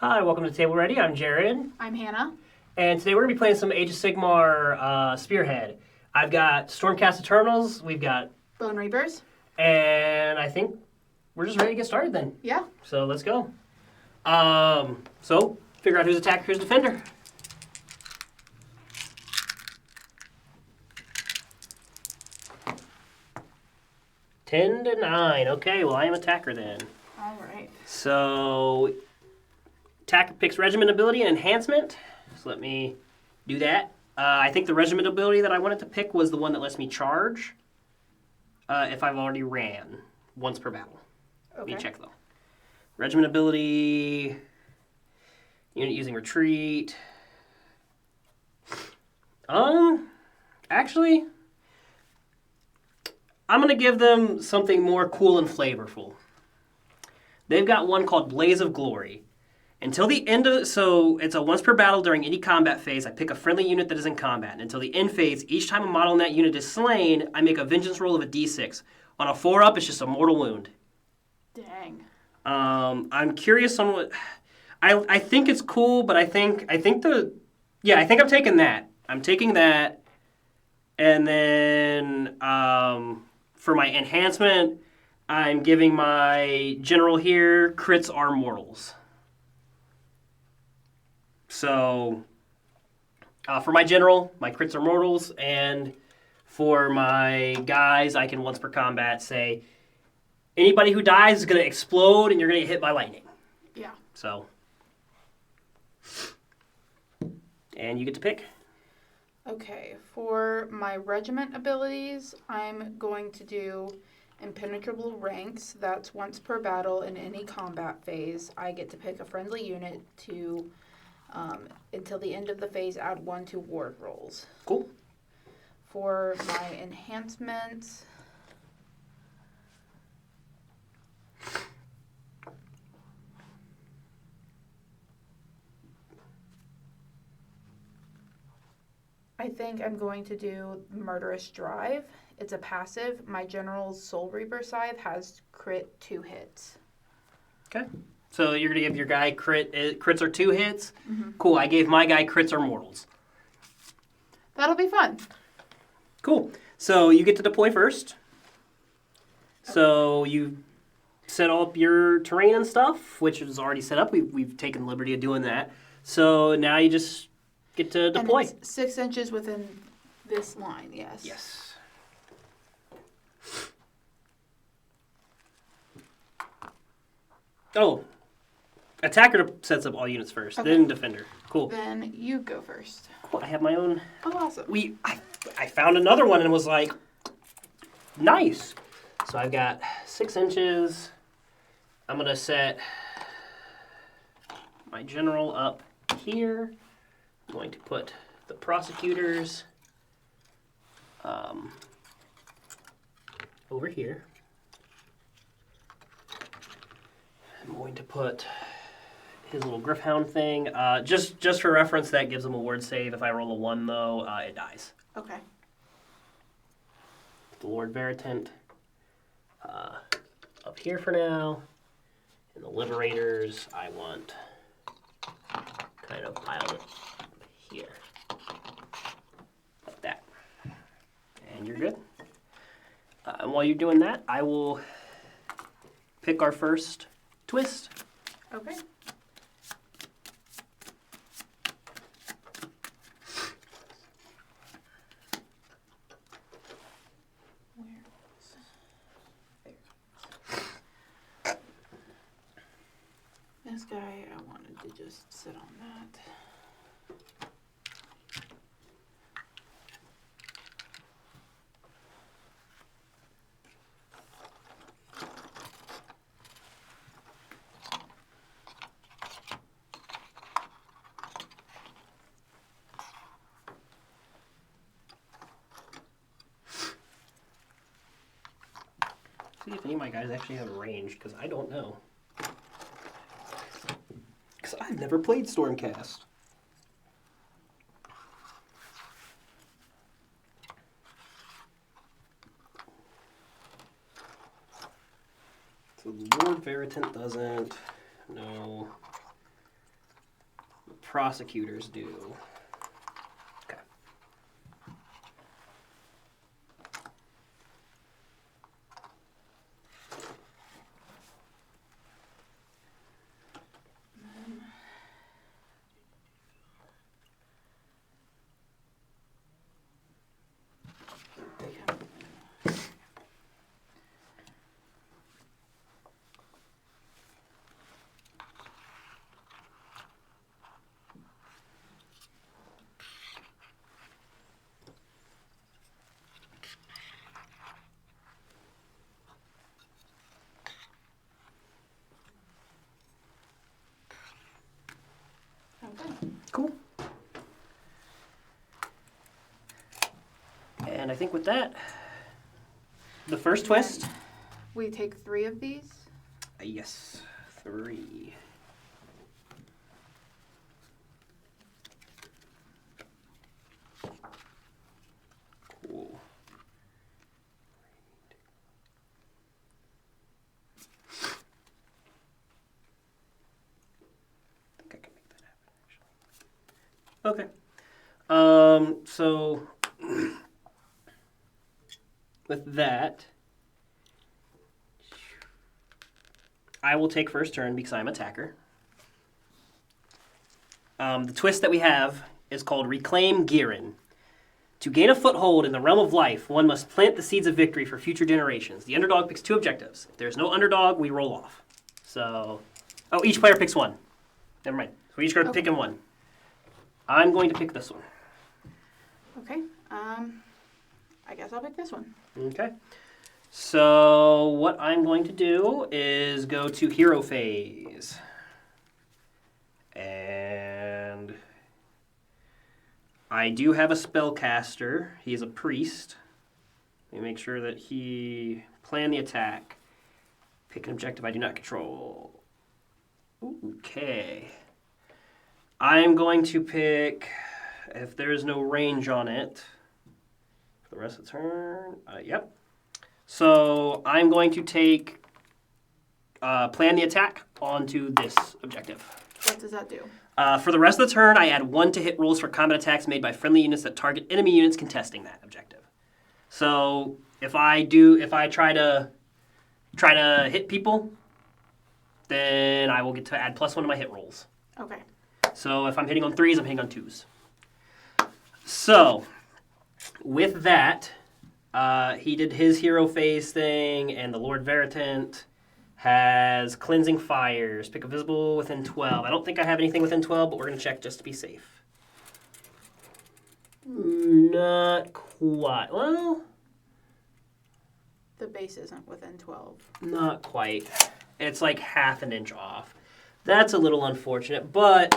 Hi, welcome to Table Ready. I'm Jerred. I'm Hannah. And today we're going to be playing some Age of Sigmar Spearhead. I've got Stormcast Eternals, we've got Bonereapers. and I think we're just ready to get started then. Yeah. So let's go. So figure out who's attacker, who's defender. Ten to 9. Okay, well I am attacker then. All right. So attacker picks regiment ability and enhancement. So let me do that. I think the regiment ability that I wanted to pick was the one that lets me charge if I've already ran once per battle. Okay. Let me check though. Regiment ability, unit using retreat. Actually, I'm going to give them something more cool and flavorful. They've got one called Blaze of Glory. Until the end of so it's a once per battle during any combat phase, I pick a friendly unit that is in combat. And until the end phase, each time a model in that unit is slain, I make a vengeance roll of a d6. On a 4-up, it's just a mortal wound. Dang. I'm curious on what I think it's cool, but I think I'm taking that. I'm taking that, and then for my enhancement, I'm giving my general here crits are mortals. So for my general, my crits are mortals, and for my guys, I can once per combat say anybody who dies is going to explode and you're going to get hit by lightning. Yeah. So, and you get to pick. Okay. For my regiment abilities, I'm going to do impenetrable ranks. That's once per battle in any combat phase. I get to pick a friendly unit to, until the end of the phase, add 1 to ward rolls. Cool. For my enhancements, I think I'm going to do Murderous Drive. It's a passive. My general's Soul Reaper Scythe has crit 2 hits. Okay. So you're going to give your guy crits are 2 hits? Mm-hmm. Cool. I gave my guy crits are mortals. That'll be fun. Cool. So you get to deploy first. So you set up your terrain and stuff, which is already set up. We've taken liberty of doing that. So now you just get to deploy. And it's 6 inches within this line, yes. Yes. Oh, attacker sets up all units first, Okay. then defender. Cool. Then you go first. Cool. I have my own. Oh, awesome. I found another one and was like, nice. So I've got 6 inches. I'm gonna set my general up here. I'm going to put the prosecutors over here. I'm going to put his little Griffhound thing. Just for reference, that gives him a ward save. If I roll a 1, though, it dies. Okay. The Lord Veritant up here for now. And the Liberators, I want kind of piled up here. Like that. And you're good. And while you're doing that, I will pick our first twist. Okay. This guy, I wanted to just sit on that. See if any of my guys actually have range, because I don't know. Because I've never played Stormcast. So the Lord Veritant doesn't. No. prosecutors do. Okay. Okay. Cool. And I think with that, the first twist. We take 3 of these. Yes, 3. Cool. I think I can make that happen, actually. Okay. So with that, I will take first turn because I'm attacker. The twist that we have is called Reclaim Girin. To gain a foothold in the realm of life, one must plant the seeds of victory for future generations. The underdog picks 2 objectives. If there's no underdog, we roll off. So, each player picks 1. Never mind. So we each go picking 1. I'm going to pick this one. Okay. I guess I'll pick this one. Okay. So what I'm going to do is go to hero phase. And I do have a spellcaster. He is a priest. Let me make sure that he plan the attack. Pick an objective I do not control. Okay. I'm going to pick, if there is no range on it, for the rest of the turn. Yep. So I'm going to take plan the attack onto this objective. What does that do? For the rest of the turn, I add 1 to hit rolls for combat attacks made by friendly units that target enemy units contesting that objective. So if I try to hit people, then I will get to add +1 to my hit rolls. Okay. So if I'm hitting on 3s, I'm hitting on 2s. So with that, he did his hero phase thing, and the Lord Veritant has Cleansing Fires. Pick a visible within 12. I don't think I have anything within 12, but we're going to check just to be safe. Not quite. Well, The base isn't within 12. not quite. It's like half an inch off. That's a little unfortunate, but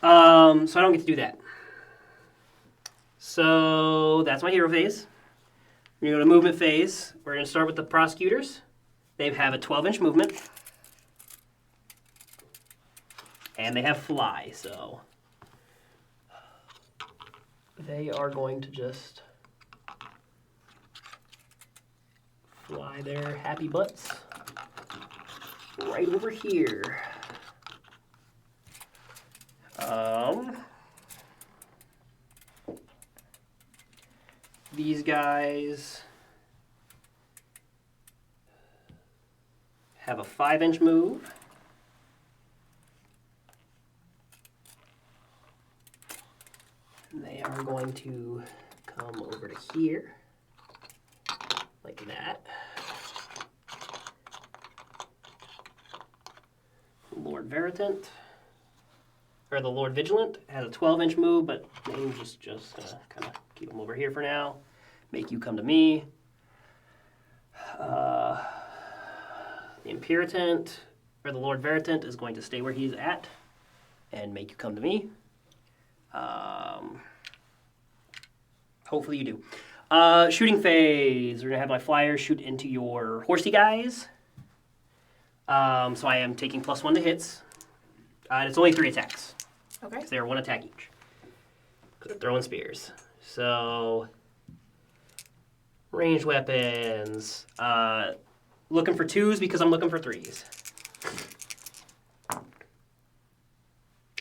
so I don't get to do that. So that's my hero phase. We're going to go to movement phase. We're going to start with the prosecutors. They have a 12-inch movement. And they have fly, so they are going to just fly their happy butts right over here. These guys have a 5-inch move. And they are going to come over to here, like that. Lord Veritant, or the Lord Vigilant, has a 12-inch move, but I'm just gonna kind of keep them over here for now. Make you come to me. The Imperatant, or the Lord Veritant, is going to stay where he's at and make you come to me. Hopefully you do. Shooting phase. We're going to have my flyers shoot into your horsey guys. So I am taking +1 to hits. And it's only 3 attacks. Okay. Because they are 1 attack each. Because they're throwing spears. So, ranged weapons. Looking for 2s because I'm looking for 3s.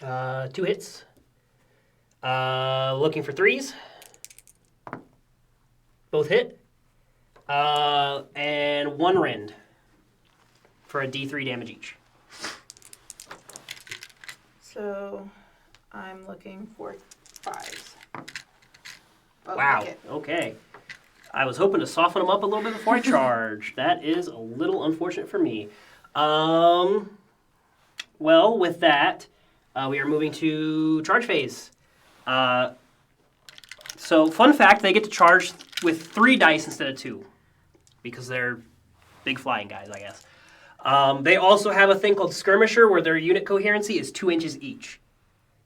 2 hits. Looking for 3s. Both hit. And 1 rend for a D3 damage each. So I'm looking for 5s. Oh, Wow. Okay. I was hoping to soften them up a little bit before I charge. That is a little unfortunate for me. Well, with that, we are moving to charge phase. So, fun fact, they get to charge with 3 dice instead of 2. Because they're big flying guys, I guess. They also have a thing called Skirmisher, where their unit coherency is 2 inches each.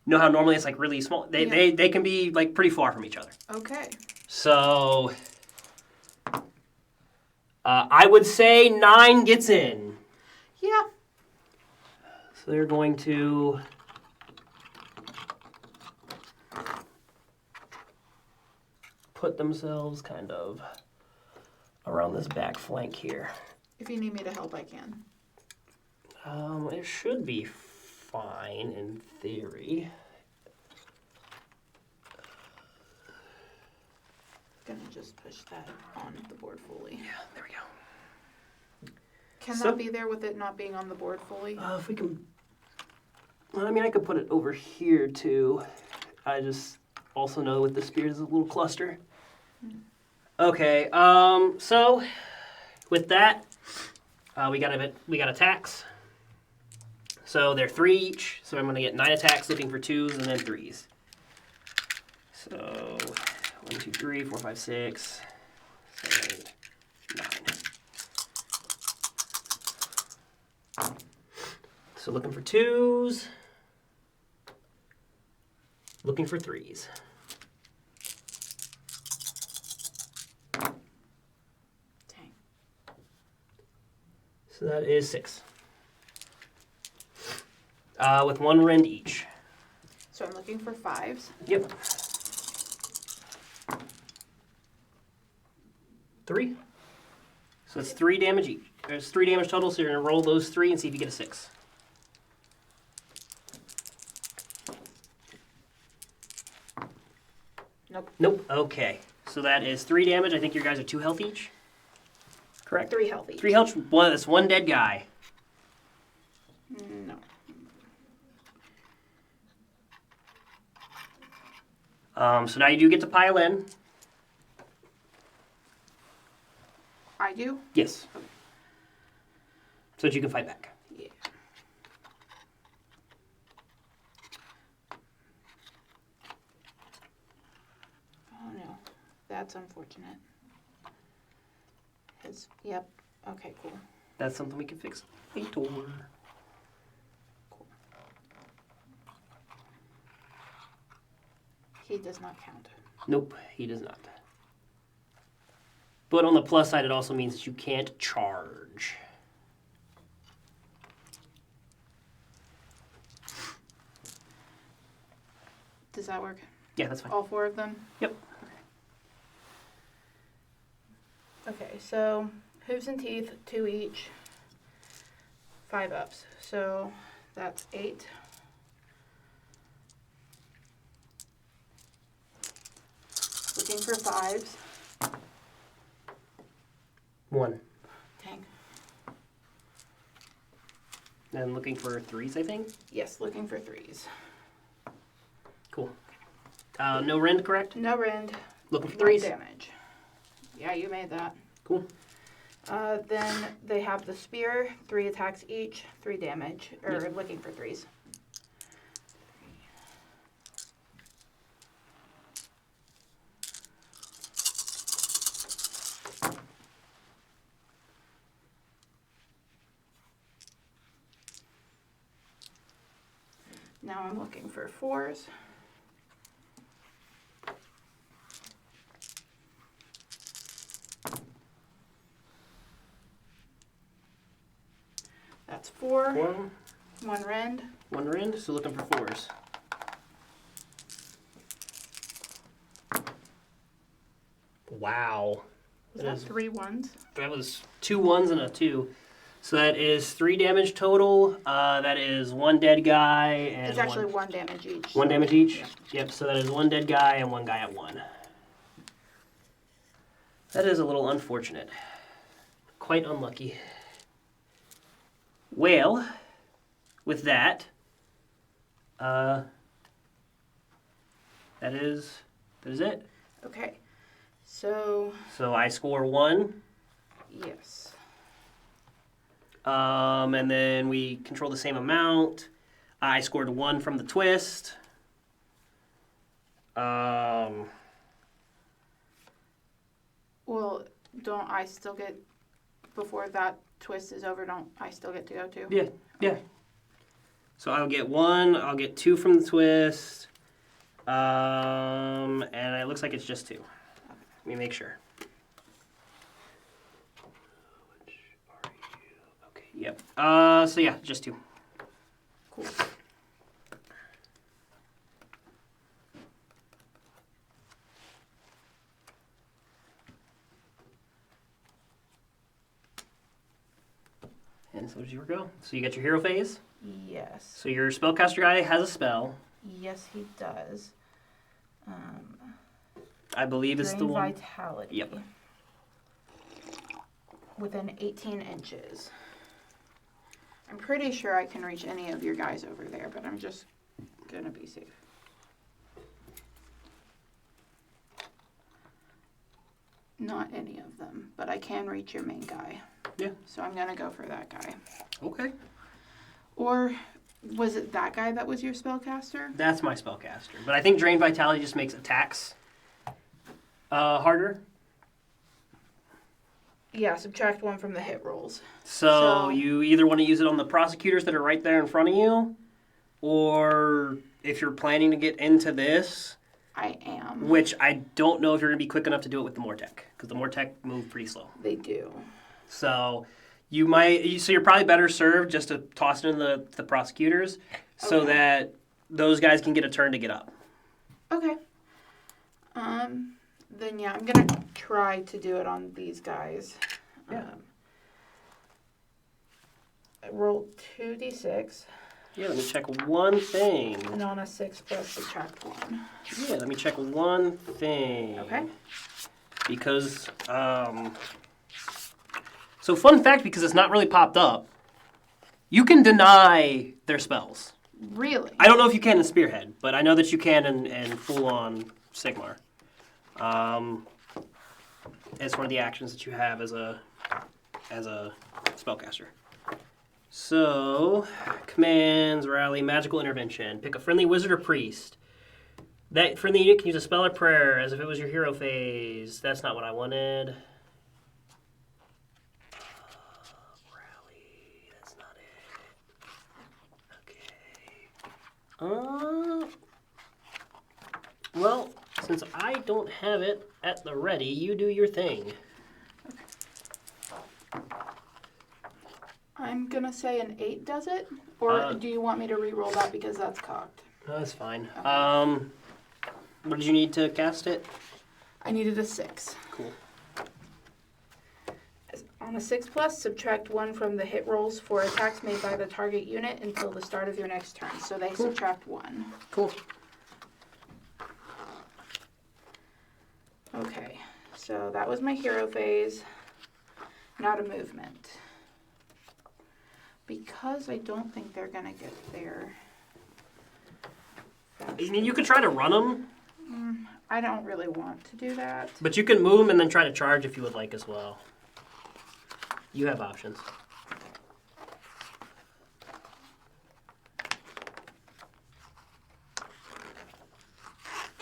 You know how normally it's like really small? They can be like pretty far from each other. Okay. So, I would say 9 gets in. Yeah. So they're going to put themselves kind of around this back flank here. If you need me to help, I can. It should be fine in theory. Gonna just push that on the board fully. Yeah, there we go. Can that be there with it not being on the board fully? If we can... Well, I mean, I could put it over here, too. I just also know with the spears is a little cluster. Okay, so with that, we got attacks. So they're 3 each, so I'm going to get 9 attacks looking for 2s and then 3s. So 1, 2, 3, 4, 5, 6, 7, 8, 9. So looking for 2s, looking for 3s. Dang. So that is 6. With 1 rend each. So I'm looking for 5s. Yep. 3. So it's 3 damage each. There's 3 damage total, so you're going to roll those 3 and see if you get a 6. Nope. Nope. Okay. So that is 3 damage. I think your guys are 2 health each. Correct? 3 health each. 3 health. That's 1 dead guy. No. So now you do get to pile in. I do? Yes. So that you can fight back. Yeah. Oh no. That's unfortunate. Yep. Okay, cool. That's something we can fix later. Cool. He does not count. Nope, he does not. But on the plus side, it also means that you can't charge. Does that work? Yeah, that's fine. All 4 of them? Yep. Okay, so hooves and teeth, 2 each. 5 ups. So that's 8. Looking for 5s. 1. Dang. And looking for 3s, I think? Yes, looking for 3s. Cool. No rend, correct? No rend. Looking for 1 3s? damage. Yeah, you made that. Cool. Then they have the spear, 3 attacks each, 3 damage, or Yep. looking for 3s. Now I'm looking for 4s. That's 4. 4. 1 rend. 1 rend, so looking for 4s. Wow. Was that 3 1s? That was 2 1s and a 2. So that is 3 damage total. That is 1 dead guy and It's actually 1 damage each. 1 damage each? Yeah. Yep, so that is 1 dead guy and 1 guy at 1. That is a little unfortunate. Quite unlucky. Well, with that, that is it. Okay. So I score 1. yes. And then we control the same amount. I scored 1 from the twist. Well, don't I still get, before that twist is over, don't I still get to go too? Yeah. So I'll get 1, I'll get 2 from the twist. And it looks like it's just 2. Let me make sure. Which are you? Okay, yep. So yeah, just 2. Cool. And so does your go. So you get your hero phase. Yes. So your spellcaster guy has a spell. Yes, he does. I believe it's the Drain one. Vitality. Yep. Within 18 inches. I'm pretty sure I can reach any of your guys over there, but I'm just gonna be safe. Not any of them, but I can reach your main guy. Yeah. So I'm gonna go for that guy. Okay. Or was it that guy that was your spellcaster? That's my spellcaster. But I think Drain Vitality just makes attacks harder. Yeah, subtract 1 from the hit rolls. So you either want to use it on the prosecutors that are right there in front of you, or if you're planning to get into this, I am. which I don't know if you're going to be quick enough to do it with the Mortec, because the Mortec move pretty slow. They do. So you're probably better served just to toss it in the prosecutors, so that those guys can get a turn to get up. Okay. Then yeah, I'm gonna try to do it on these guys. Yeah. I rolled 2d6. Yeah, let me check one thing. And on a 6 plus subtract 1. Yeah, let me check one thing. Okay. Because, so fun fact, because it's not really popped up, you can deny their spells. Really? I don't know if you can in Spearhead, but I know that you can in full-on Sigmar. It's one of the actions that you have as a spellcaster. So, commands, rally, magical intervention. Pick a friendly wizard or priest. That friendly unit can use a spell or prayer as if it was your hero phase. That's not what I wanted. Rally, that's not it. Okay. Well, since I don't have it at the ready, you do your thing. I'm gonna say an 8 does it? Or do you want me to re-roll that because that's cocked? No, that's fine. Okay. What did you need to cast it? I needed a 6. Cool. On a 6 plus, subtract 1 from the hit rolls for attacks made by the target unit until the start of your next turn. So they subtract 1. Cool. Okay, so that was my hero phase. Now to movement. Because I don't think they're gonna get there. I mean, you could try to run them, I don't really want to do that. but you can move them and then try to charge if you would like as well. You have options.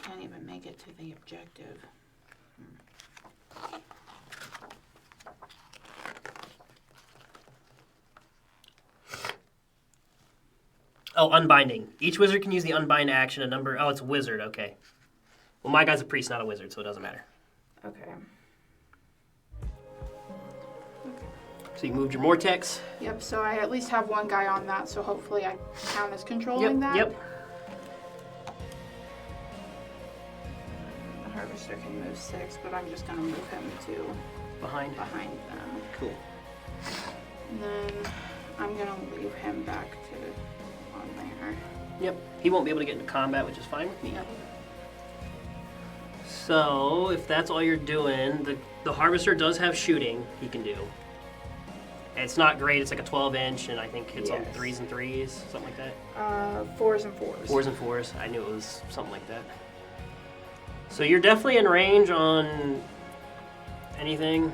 Can't even make it to the objective. Oh, unbinding. Each wizard can use the unbind action a number... Oh, it's a wizard, okay. Well, my guy's a priest, not a wizard, so it doesn't matter. Okay. So you moved your Mortex. Yep, so I at least have one guy on that, so hopefully I count as controlling that. Yep. The harvester can move 6, but I'm just gonna move him to Behind. behind them. Cool. And then I'm gonna leave him back to on there. Yep. He won't be able to get into combat, which is fine with me. Yep. So, if that's all you're doing, the Harvester does have shooting he can do. It's not great. It's like a 12-inch, and I think hits on 3s and 3s, something like that. 4s and 4s. 4s and 4s. I knew it was something like that. So you're definitely in range on anything.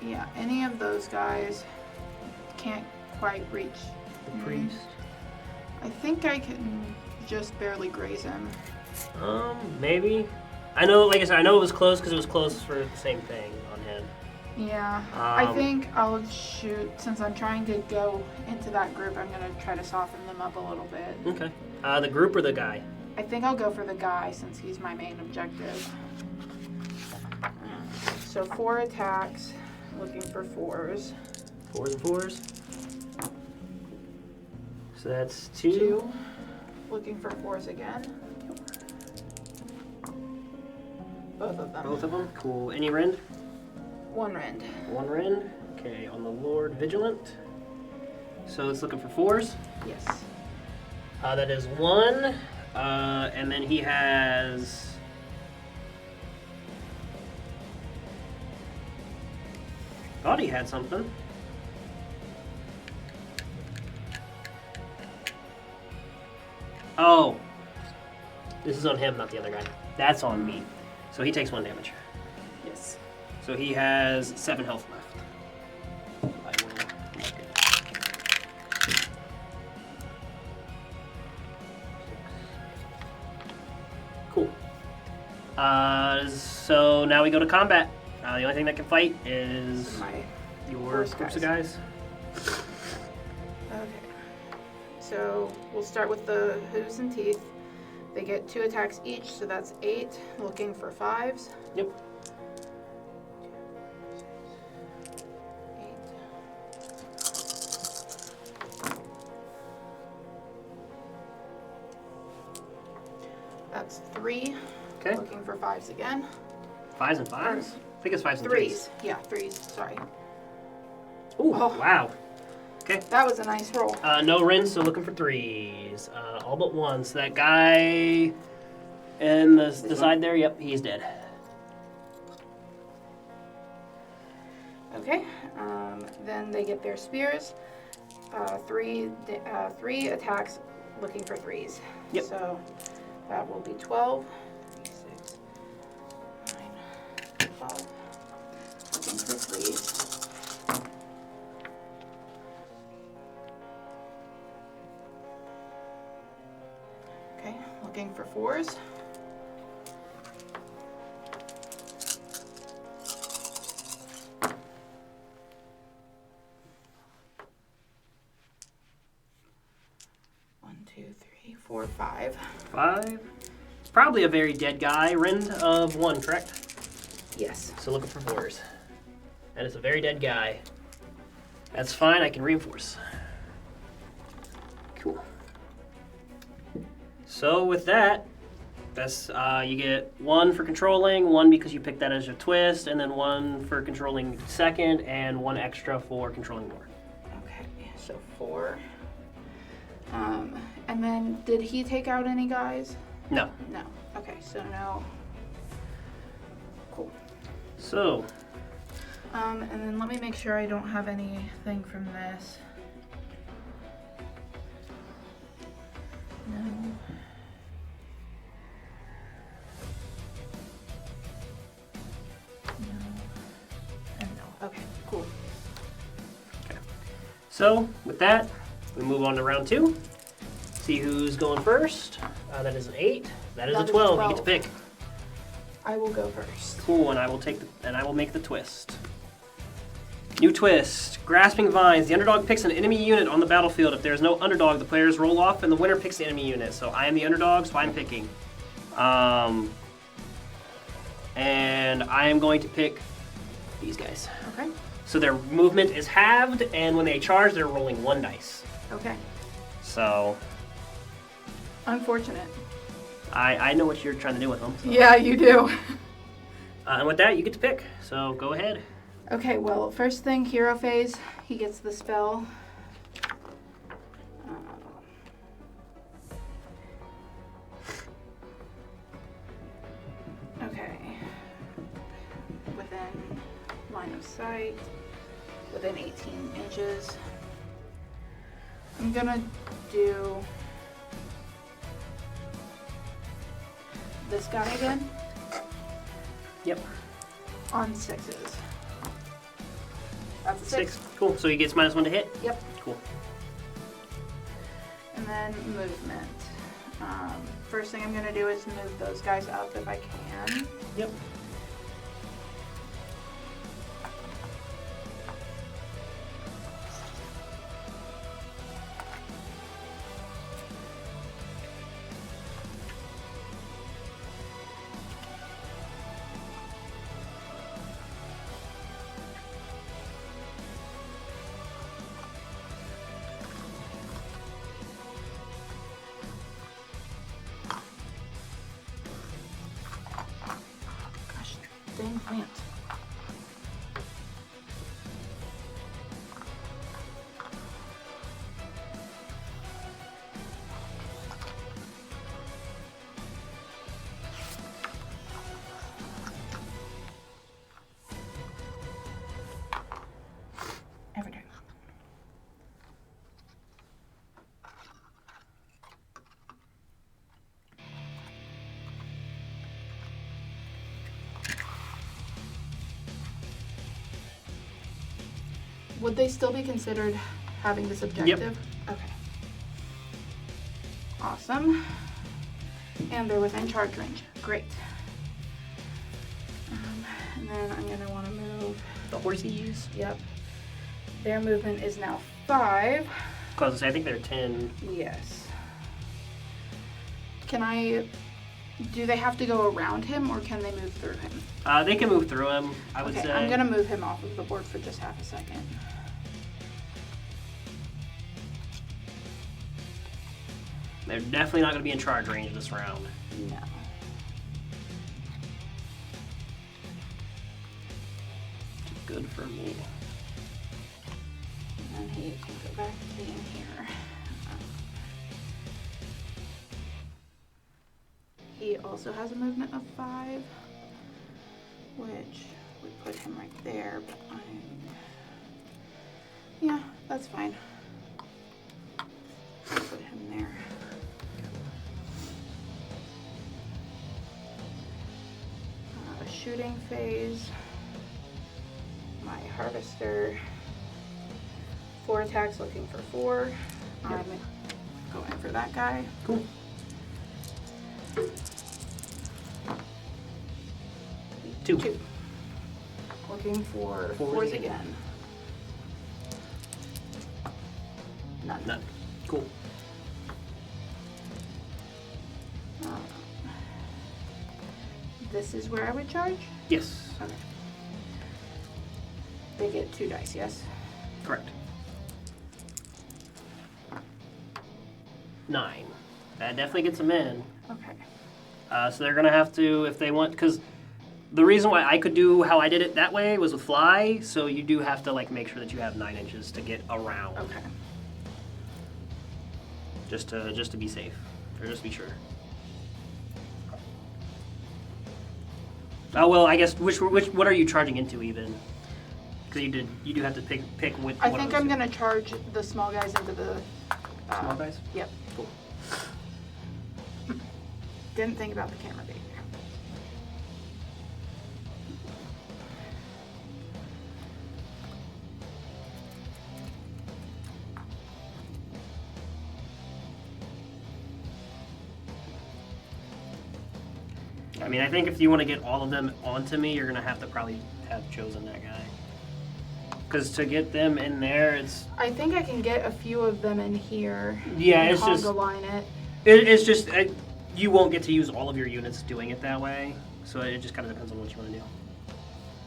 Yeah, any of those guys can't quite reach The priest. I think I can just barely graze him. Maybe. I know, like I said, I know it was close because it was close for the same thing on him. Yeah, I think I'll shoot, since I'm trying to go into that group, I'm going to try to soften them up a little bit. Okay. The group or the guy? I think I'll go for the guy since he's my main objective. So 4 attacks, looking for 4s. 4s and 4s. So that's 2. 2, looking for 4s again. Both of them. Both of them? Cool. Any rend? 1 rend. 1 rend. Okay, on the Lord Vigilant. So it's looking for 4s. Yes. That is 1. And then he has... Thought he had something. Oh. This is on him, not the other guy. That's on me. So he takes 1 damage. Yes. So he has 7 health left. I will mark it. Cool. So now we go to combat. The only thing that can fight is your first groups of guys. Okay. So we'll start with the hooves and teeth. They get 2 attacks each, so that's 8. Looking for 5s. Yep. 8. That's 3. Okay. Looking for 5s again. 5s and 5s? I think it's 5s and 3s. Yeah, 3s. Sorry. Ooh, Oh. wow. Okay. That was a nice roll. No rends, so looking for 3s. All but 1. So that guy in the side there, yep, he's dead. Okay. Then they get their spears. 3 attacks, looking for 3s. Yep. So that will be 12. 3, 6, 9, 12. Looking for 3s. Okay, looking for 4s. One, 2, 3, 4, 5. 5. It's probably a very dead guy. Rend of 1, correct? Yes. So looking for 4s. And it's a very dead guy. That's fine, I can reinforce. Cool. So with that, that's you get 1 for controlling, 1 because you picked that as your twist, and then 1 for controlling second, and 1 extra for controlling more. Okay, so 4. And then did he take out any guys? No. No. Okay, so no. Cool. So, And then let me make sure I don't have anything from this. No. No. And no. Okay, cool. so with that, we move on to round 2. See who's going first. That is an 8. That is a 12. You get to pick. I will go first. Cool, and I will make the twist. New twist. Grasping Vines. The underdog picks an enemy unit on the battlefield. If there is no underdog, the players roll off, and the winner picks the enemy unit. So I am the underdog, so I'm picking. And I am going to pick these guys. Okay. So their movement is halved, and when they charge, they're rolling 1 dice. Okay. So Unfortunate. I know what you're trying to do with them. So. Yeah, you do. And with that, you get to pick. So go ahead. Okay, well, first thing, hero phase, he gets the spell. Okay. Within line of sight, within 18 inches. I'm gonna do this guy again. Yep. On 6s. That's a 6. Cool. So he gets -1 to hit? Yep. Cool. And then movement. First thing I'm going to do is move those guys up if I can. Yep. Gosh, dang plant. Every day. Would they still be considered having this objective? Okay. Awesome. And they're within charge range. Great. And then I'm going to want to move. The horsies? Yep. Their movement is now 5. Because I think they're 10. Yes. Can I... Do they have to go around him or can they move through him? They can move through him, I would say. I'm going to move him off of the board for just half a second. They're definitely not going to be in charge range this round. No. Good for me. And he can go back to being here. He also has a movement of 5, which would put him right there, but yeah, that's fine. Put him there. A shooting phase. My harvester. 4 attacks, looking for 4. Yep. I'm going for that guy. Cool. Two. Looking for 4s again. None. Cool. This is where I would charge? Yes. Okay. They get 2 dice, yes? Correct. 9. That definitely gets them in. Okay. So they're going to have to, if they want, because the reason why I could do how I did it that way was with fly, so you do have to like make sure that you have 9 inches to get around. Okay. Just to be safe, or just to be sure. Oh well, I guess what are you charging into even? Because you do have to pick what. I think I'm gonna charge the small guys into the. Small guys? Yep. Cool. Didn't think about the camera being there. I mean, I think if you want to get all of them onto me, you're gonna have to probably have chosen that guy. Because to get them in there, it's. I think I can get a few of them in here. Yeah, and it's just. conga line it. It's just you won't get to use all of your units doing it that way. So it just kind of depends on what you want to do.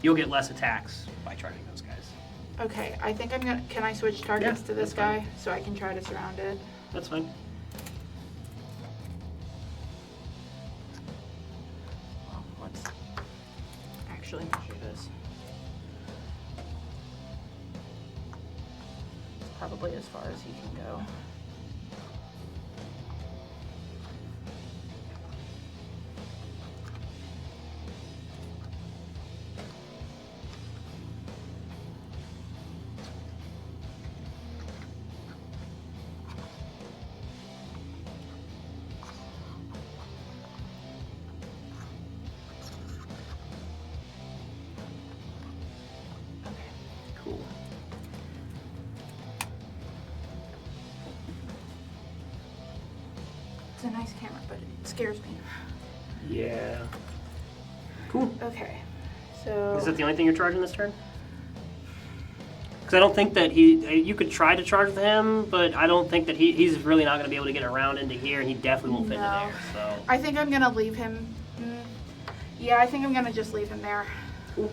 You'll get less attacks by charging those guys. Okay, I think I'm gonna. Can I switch targets Yeah, to this that's guy fine. so I can try to surround it? That's fine. Well, let's actually measure this. probably as far as he can go. Cool. It's a nice camera, but it scares me. Yeah. Cool. Okay, so... Is that the only thing you're charging this turn? Because I don't think that you could try to charge with him, but I don't think that he's really not going to be able to get around into here, and he definitely won't fit into there. So I think I'm going to leave him. Yeah, I think I'm going to just leave him there. cool.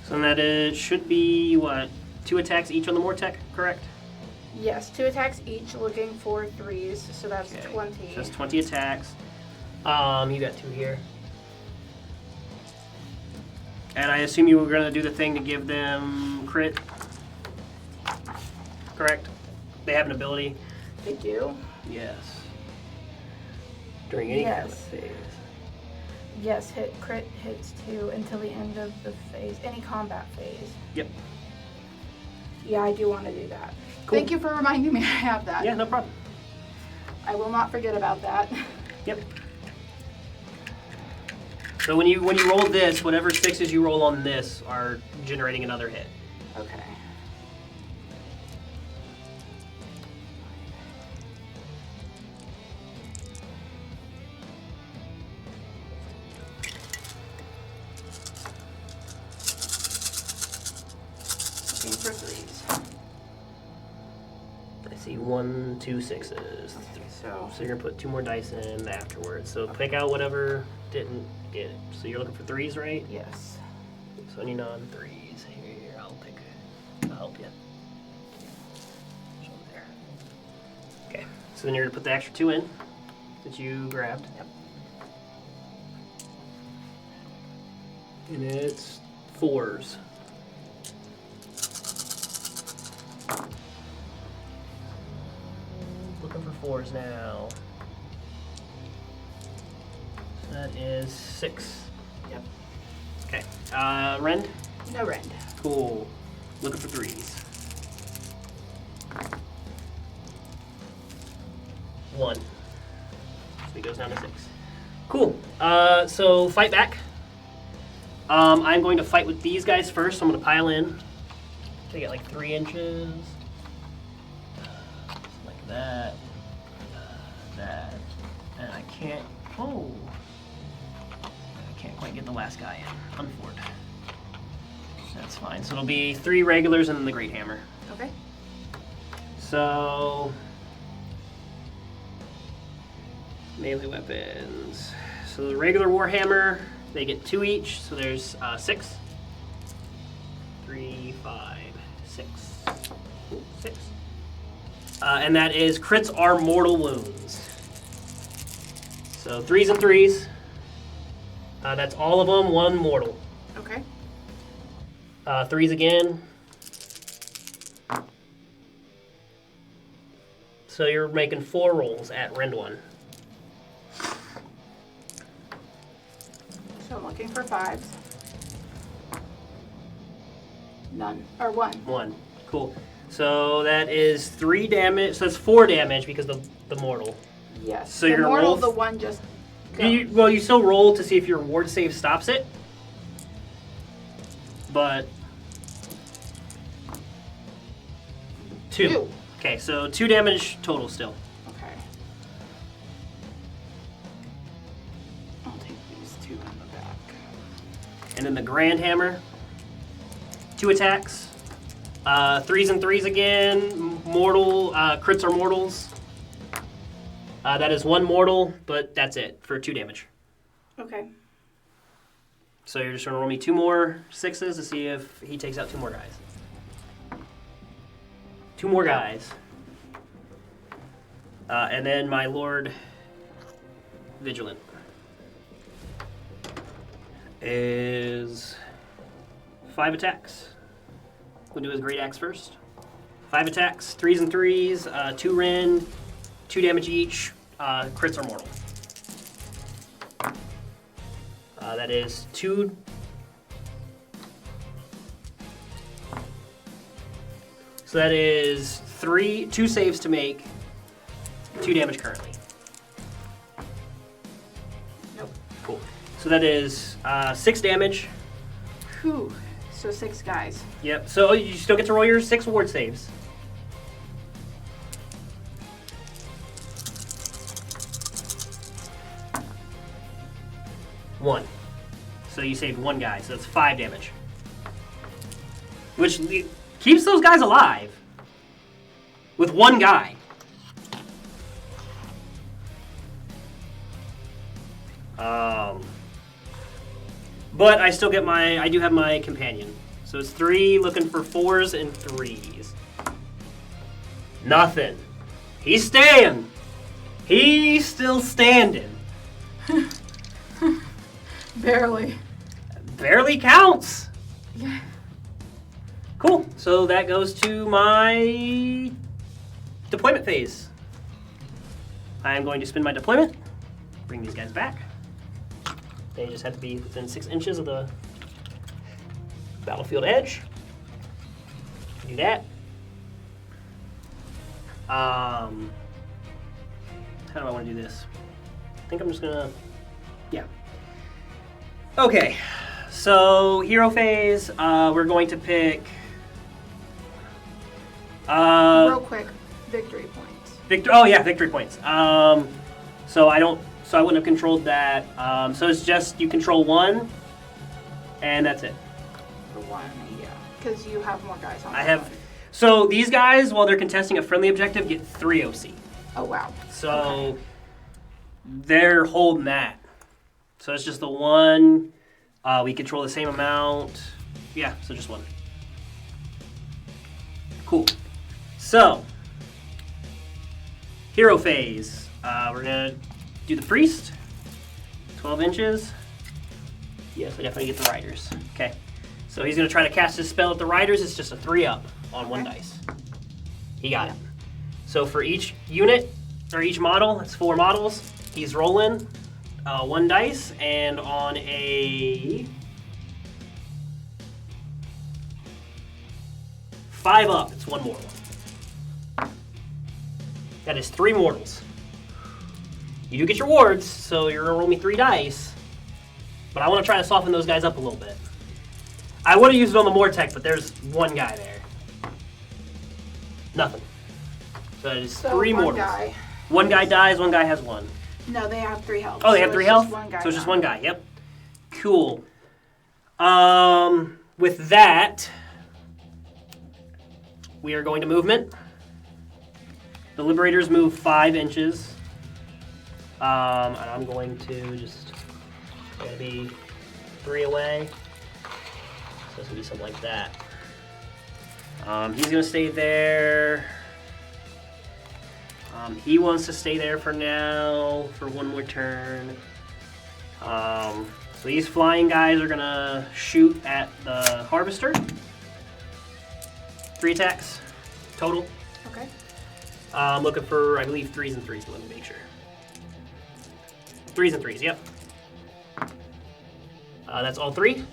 So then that should be, what, 2 attacks each on the Mortec, correct? Yes, 2 attacks each, looking for 3s, so that's Okay. 20. So that's 20 attacks. You got 2 here. And I assume you were going to do the thing to give them crit. Correct? They have an ability. They do? Yes. During any kind of phase. Yes, crit hits 2 until the end of the phase, any combat phase. Yep. Yeah, I do want to do that. Cool. Thank you for reminding me I have that. Yeah, no problem. I will not forget about that. Yep. So when you roll this, whatever 6s you roll on this are generating another hit. Okay. Looking for 3s. I see 1, 2 6s. So So you're gonna put 2 more dice in afterwards. So pick out whatever didn't get it. So you're looking for 3s, right? yes. So any non-3s here, I'll help you. There's one there. Okay, so then you're gonna put the extra 2 in that you grabbed. Yep. And it's 4s. Looking for 4s now. So that is 6. Yep. Okay. Rend? No rend. Cool. Looking for 3s. 1. So he goes down to 6. Cool. So fight back. I'm going to fight with these guys first. So I'm going to pile in. To get like 3 inches. Like that. That. And I can't. Oh. I can't quite get the last guy in. Unfortunate. That's fine. So it'll be 3 regulars and then the Great Hammer. Okay. So melee weapons. So the regular Warhammer, they get 2 each. So there's 6. 3, 5, 6. Ooh, 6. And that is crits are mortal wounds. So 3s and 3s. That's all of them, 1 mortal. Okay. 3s again. So you're making 4 rolls at Rend 1. So I'm looking for 5s. None. Or 1. 1. Cool. So that is 3 damage. So that's 4 damage because of the mortal. Yes. So the you're gonna mortal, roll the 1 just Well, you still roll to see if your ward save stops it. But 2. Okay, so 2 damage total still. Okay. I'll take these 2 in the back. And then the Grand Hammer. 2 attacks. 3s and 3s again. Mortal. Crits are mortals. That is 1 mortal, but that's it for 2 damage. Okay. So you're just going to roll me 2 more 6s to see if he takes out 2 more guys. 2 more guys. And then my Lord Vigilant is 5 attacks. We'll do his Great Axe first. 5 attacks, 3s and 3s, 2 rend, 2 damage each. Crits are mortal. That is 2. So that is 2 saves to make, 2 damage currently. Nope. Cool. So that is 6 damage. Whew. So 6 guys. Yep. So you still get to roll your 6 ward saves. One. So you saved 1 guy. So that's 5 damage. Which keeps those guys alive. With 1 guy. But I still get I do have my companion. So it's 3 looking for 4s and 3s. Nothing. He's staying. He's still standing. Barely. Barely counts. Yeah. Cool. So that goes to my deployment phase. I am going to spend my deployment. Bring these guys back. They just have to be within 6 inches of the battlefield edge. Do that. How do I want to do this? I think I'm just gonna, yeah. Okay, so hero phase. We're going to pick. Real quick, victory points. Victory points. So I wouldn't have controlled that. So it's just you control 1, and that's it. The 1, yeah. Because you have more guys on. I have. So these guys, while they're contesting a friendly objective, get 3 OC. Oh wow. So okay. They're holding that. So it's just the 1. We control the same amount. Yeah, so just 1. Cool. So hero phase. We're gonna do the priest. 12 inches. Yes, I definitely get the riders. Okay. So he's gonna try to cast his spell at the riders. It's just a 3-up on 1 dice. He got it. So for each unit or each model, it's 4 models. He's rolling 1 dice, and on a 5-up, it's 1 mortal. That is 3 mortals. You do get your wards, so you're gonna roll me 3 dice. But I want to try to soften those guys up a little bit. I would have used it on the Mortec, but there's 1 guy there. Nothing. So that is 3 mortals. Guy. 1 guy dies, 1 guy has 1. No, they have 3 health. Oh, they have 3 health? So it's just 1 guy, yep. Cool. With that, we are going to movement. The Liberators move 5 inches. And I'm going to just be 3 away. So it's going to be something like that. He's going to stay there. He wants to stay there for now for 1 more turn. So these flying guys are going to shoot at the Harvester. 3 attacks total. Okay. I'm looking for, I believe, 3s and 3s, but let me make sure. 3s and 3s, yep. That's all 3.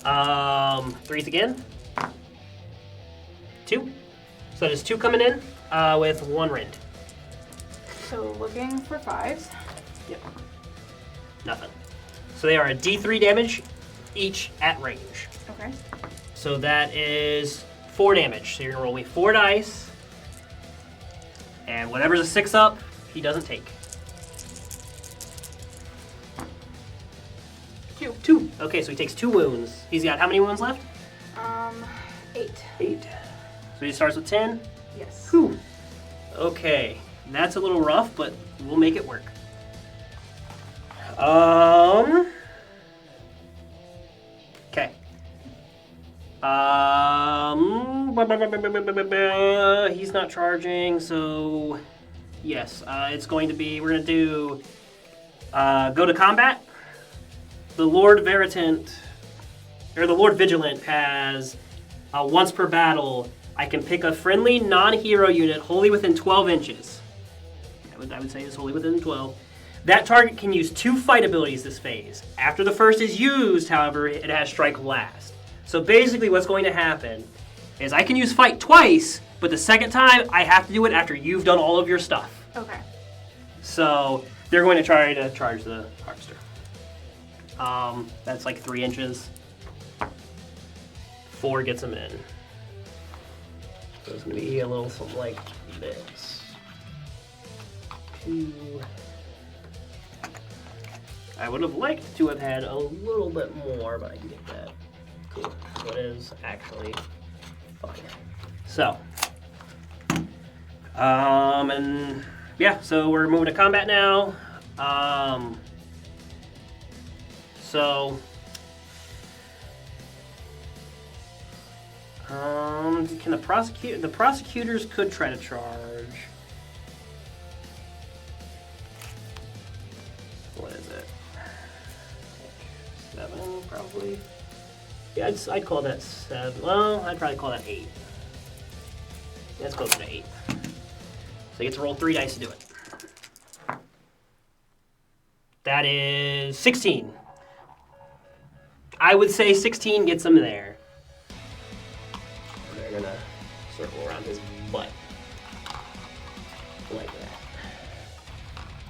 3s again. 2. So there's 2 coming in with 1 rend. So looking for 5s. Yep. Nothing. So they are a D3 damage each at range. Okay. So that is 4 damage. So you're going to roll me 4 dice. And whatever's a 6-up, he doesn't take. 2. Okay, so he takes 2 wounds. He's got how many wounds left? 8. 8. So he starts with 10? Yes. Whew. Okay, that's a little rough, but we'll make it work. Okay. He's not charging, so yes, it's going to be, we're going to do go to combat. The Lord Vigilant has once per battle, I can pick a friendly non-hero unit wholly within 12 inches. I would say is wholly within 12. That target can use 2 fight abilities this phase. After the first is used, however, it has strike last. So basically what's going to happen is I can use fight twice, but the second time I have to do it after you've done all of your stuff. Okay. So they're going to try to charge the harvester. That's like 3 inches. 4 gets them in. So it's going to be a little something like this. 2. I would have liked to have had a little bit more, but I can get that. Cool. So it is actually fine. So, and yeah, so we're moving to combat now. Can the prosecutors could try to charge. What is it? 7, probably. Yeah, I'd call that 7. Well, I'd probably call that 8. Let's go to 8. So you get to roll 3 dice to do it. That is 16. I would say 16 gets them there. They're gonna circle around his butt. Like that.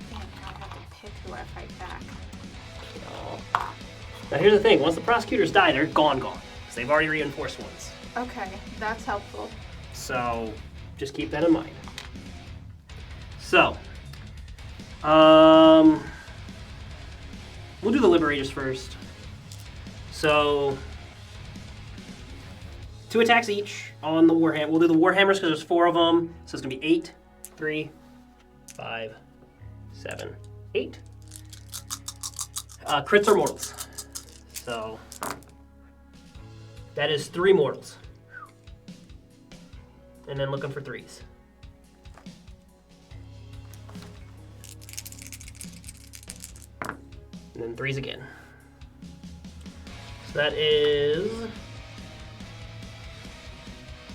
Damn, now I have to pick who I fight back. Oh. Now here's the thing, once the prosecutors die, they're gone. Because they've already reinforced ones. Okay, that's helpful. So, just keep that in mind. So, we'll do the Liberators first. So, 2 attacks each on the Warhammer. We'll do the Warhammers because there's 4 of them. So it's going to be 8, 3, 5, 7, 8. Crits are mortals. So, that is 3 mortals. And then looking for 3s. And then 3s again. So that is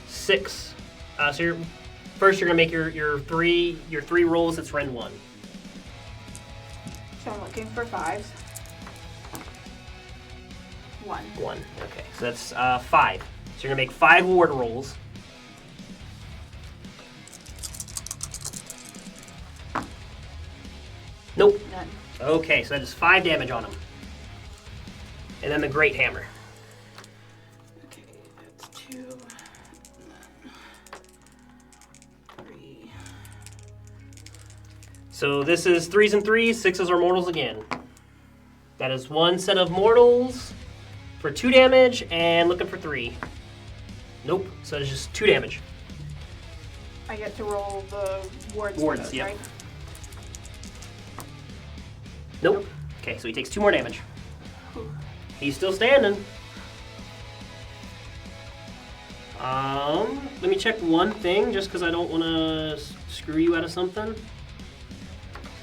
6. So first you're gonna make your three rolls. It's Rend 1. So I'm looking for 5s. 1. 1. Okay. So that's 5. So you're gonna make 5 ward rolls. Nope. None. Okay, so that is 5 damage on him. And then the Great Hammer. Okay, that's 2. And then 3. So this is 3s and 3s, 6s are mortals again. That is 1 set of mortals for 2 damage and looking for 3. Nope, so it's just 2 damage. I get to roll the wards. Wards, for those, yep. right? Nope. Okay, so he takes 2 more damage. He's still standing. Let me check one thing, just because I don't want to screw you out of something.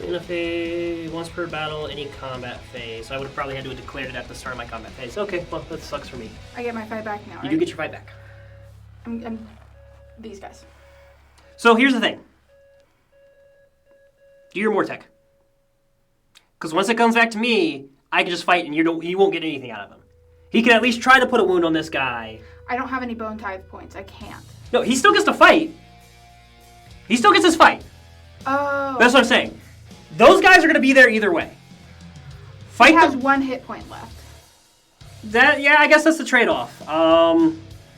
In a phase, once per battle, any combat phase. So I would have probably had to have declared it at the start of my combat phase. Okay, well, that sucks for me. I get my fight back now, You right? do get your fight back. I'm these guys. So here's the thing. Do your Mortec. Because once it comes back to me, I can just fight and you won't get anything out of him. He can at least try to put a wound on this guy. I don't have any bone tithe points. I can't. No, he still gets to fight. He still gets his fight. Oh. That's what I'm saying. Those guys are going to be there either way. Fight He has them. 1 hit point left. Yeah, I guess that's the trade-off.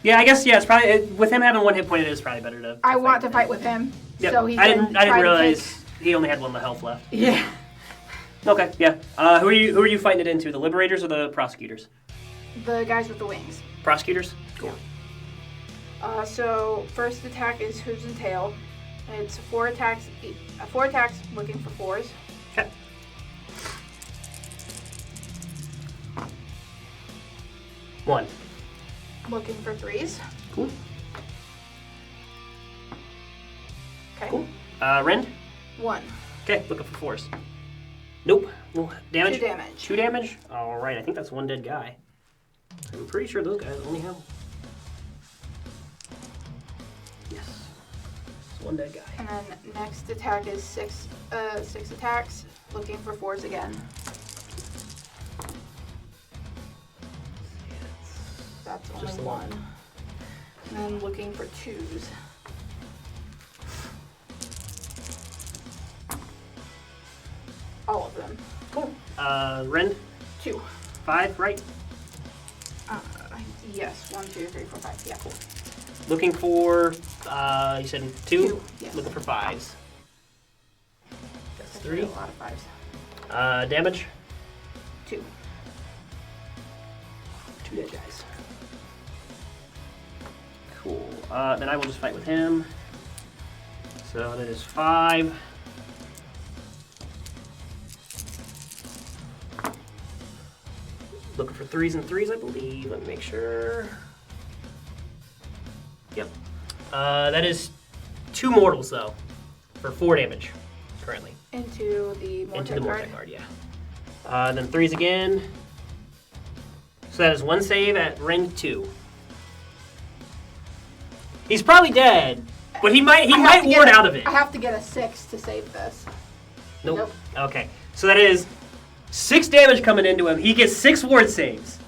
Yeah, I guess it's probably with him having 1 hit point. It is probably better to. I want to fight with him. Yep. So he I can didn't try to realize he only had 1 health left. pick- Yeah. Okay, yeah. Who are you fighting it into? The Liberators or the Prosecutors? The guys with the wings. Prosecutors. Cool. So first attack is hooves and tail. It's 4 attacks. 4 attacks looking for 4s. Okay. One. Looking for 3s. Cool. Okay. Cool. Rend. 1. Okay, looking for 4s. Nope. Well, damage? 2 damage. 2 damage? Alright, I think that's 1 dead guy. I'm pretty sure those guys only have... one dead guy. And then next attack is six attacks, looking for 4s again. That's only Just one. And then looking for 2s. All of them. Cool. Rend? 2. 5, right? Yes, 1, 2, 3, 4, 5. Yeah, cool. Looking for, you said 2? 2, yes. Looking for 5s. That's 3. A lot of 5s. Damage? 2. 2 dead guys. Cool. Then I will just fight with him. So that is 5. Looking for 3s and 3s, I believe. Let me make sure. Yep. That is 2 mortals, though, for 4 damage, currently. Into the Mortec Guard, yeah. Then 3s again. So that is 1 save at rank 2. He's probably dead, but he might ward out of it. I have to get a 6 to save this. Nope. Okay. So that is 6 damage coming into him. He gets 6 ward saves.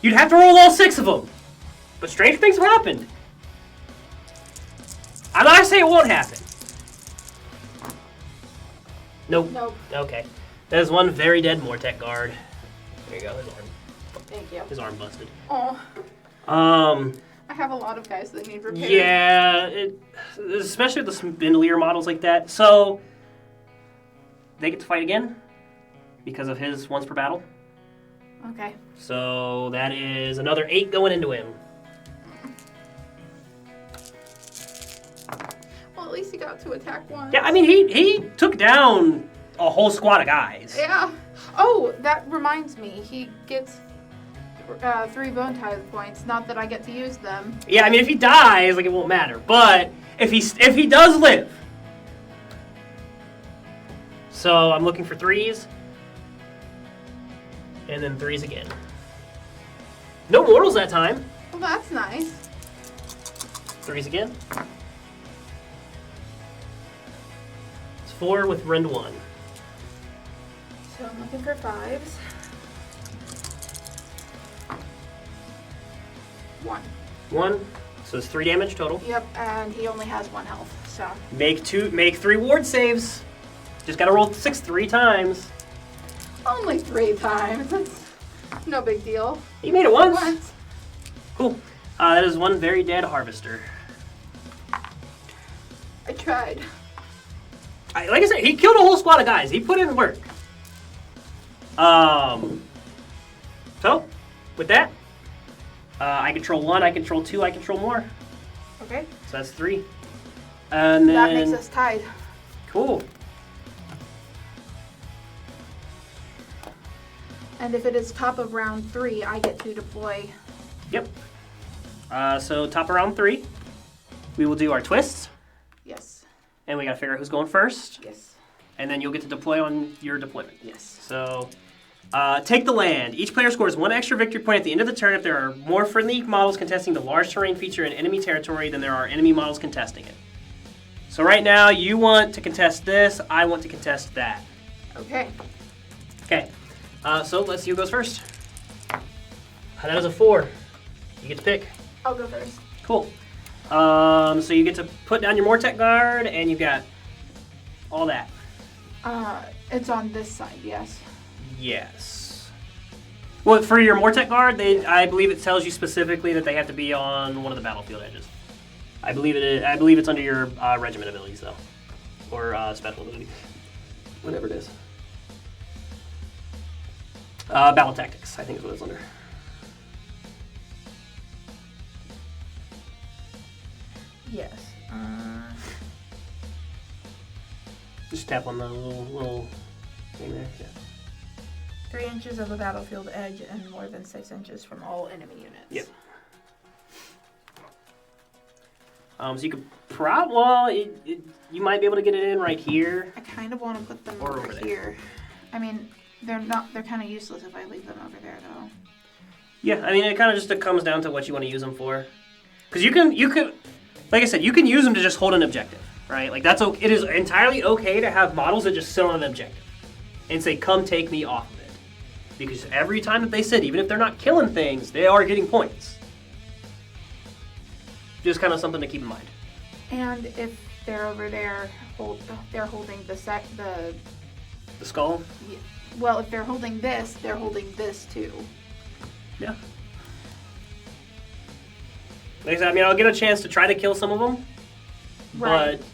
You'd have to roll all 6 of them. But strange things have happened. I'm not saying it won't happen. Nope. Nope. Okay. That is 1 very dead Mortec guard. There you go. His arm. Thank you. His arm busted. Oh. I have a lot of guys that need repairs. Yeah, especially with the spindlier models like that. So they get to fight again because of his once per battle. Okay. So that is another 8 going into him. Well, at least he got to attack once. Yeah, I mean he took down a whole squad of guys. Yeah. Oh, that reminds me. He gets 3 bone tithe points. Not that I get to use them. Yeah, I mean if he dies, like it won't matter. But if he does live, so I'm looking for 3s, and then 3s again. No mortals that time. Well, that's nice. 3s again. It's 4 with Rend 1. So I'm looking for 5s. 1. 1. So it's 3 damage total. Yep, and he only has 1 health, so. Make 3 ward saves. Just gotta roll 6 3 times. Only 3 times. That's no big deal. You made it once. Once. Cool. That is 1 very dead harvester. I tried. Like I said, he killed a whole squad of guys. He put in work. So, with that, I control 1, I control 2, I control more. Okay. So that's 3. And then... That makes us tied. Cool. And if it is top of round 3, I get to deploy. Yep. So top of round 3, we will do our twists. Yes. And we gotta figure out who's going first. Yes. And then you'll get to deploy on your deployment. Yes. So, take the land. Each player scores 1 extra victory point at the end of the turn if there are more friendly models contesting the large terrain feature in enemy territory than there are enemy models contesting it. So right now, you want to contest this, I want to contest that. Okay. Okay, so let's see who goes first. That was a 4. You get to pick. I'll go first. Cool. So you get to put down your Mortec guard, and you've got all that. It's on this side, yes. Yes. Well, for your Mortec guard, I believe it tells you specifically that they have to be on one of the battlefield edges. I believe it's under your regiment abilities, though, or special ability, whatever it is. Battle tactics, I think is what it's under. Yes. Just tap on the little thing there. Yeah. 3 inches of the battlefield edge and more than 6 inches from all enemy units. Yep. So you could you might be able to get it in right here. I kind of want to put them Or over over there. here. I mean, they're kind of useless if I leave them over there, though. Yeah, I mean, it kind of just comes down to what you want to use them for. Because you can, like I said, you can use them to just hold an objective. right? Like that's okay. It is entirely okay to have models that just sit on an objective and say, "Come take me off of it," because every time that they sit, even if they're not killing things, they are getting points. Just kind of something to keep in mind. And if they're over there, they're holding the skull. Well, if they're holding this, they're holding this too. Yeah. Like I said, I mean, I'll get a chance to try to kill some of them, Right. but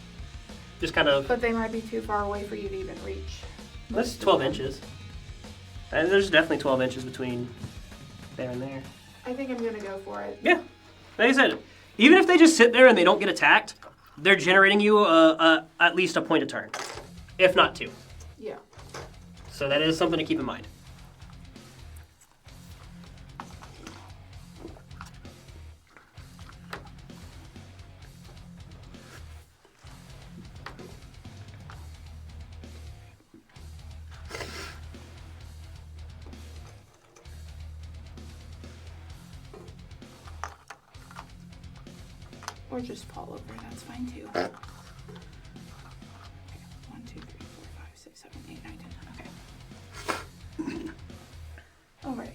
just kind of. But they might be too far away for you to even reach. That's 12 inches. And there's definitely 12 inches between there and there. I think I'm gonna go for it. Yeah. Like I said, even if they just sit there and they don't get attacked, they're generating you at least a point a turn, if not 2. Yeah. So that is something to keep in mind. Or just fall over, that's fine too. Okay. 1, 2, 3, 4, 5, 6, 7, 8, 9, 10. Okay. Alright.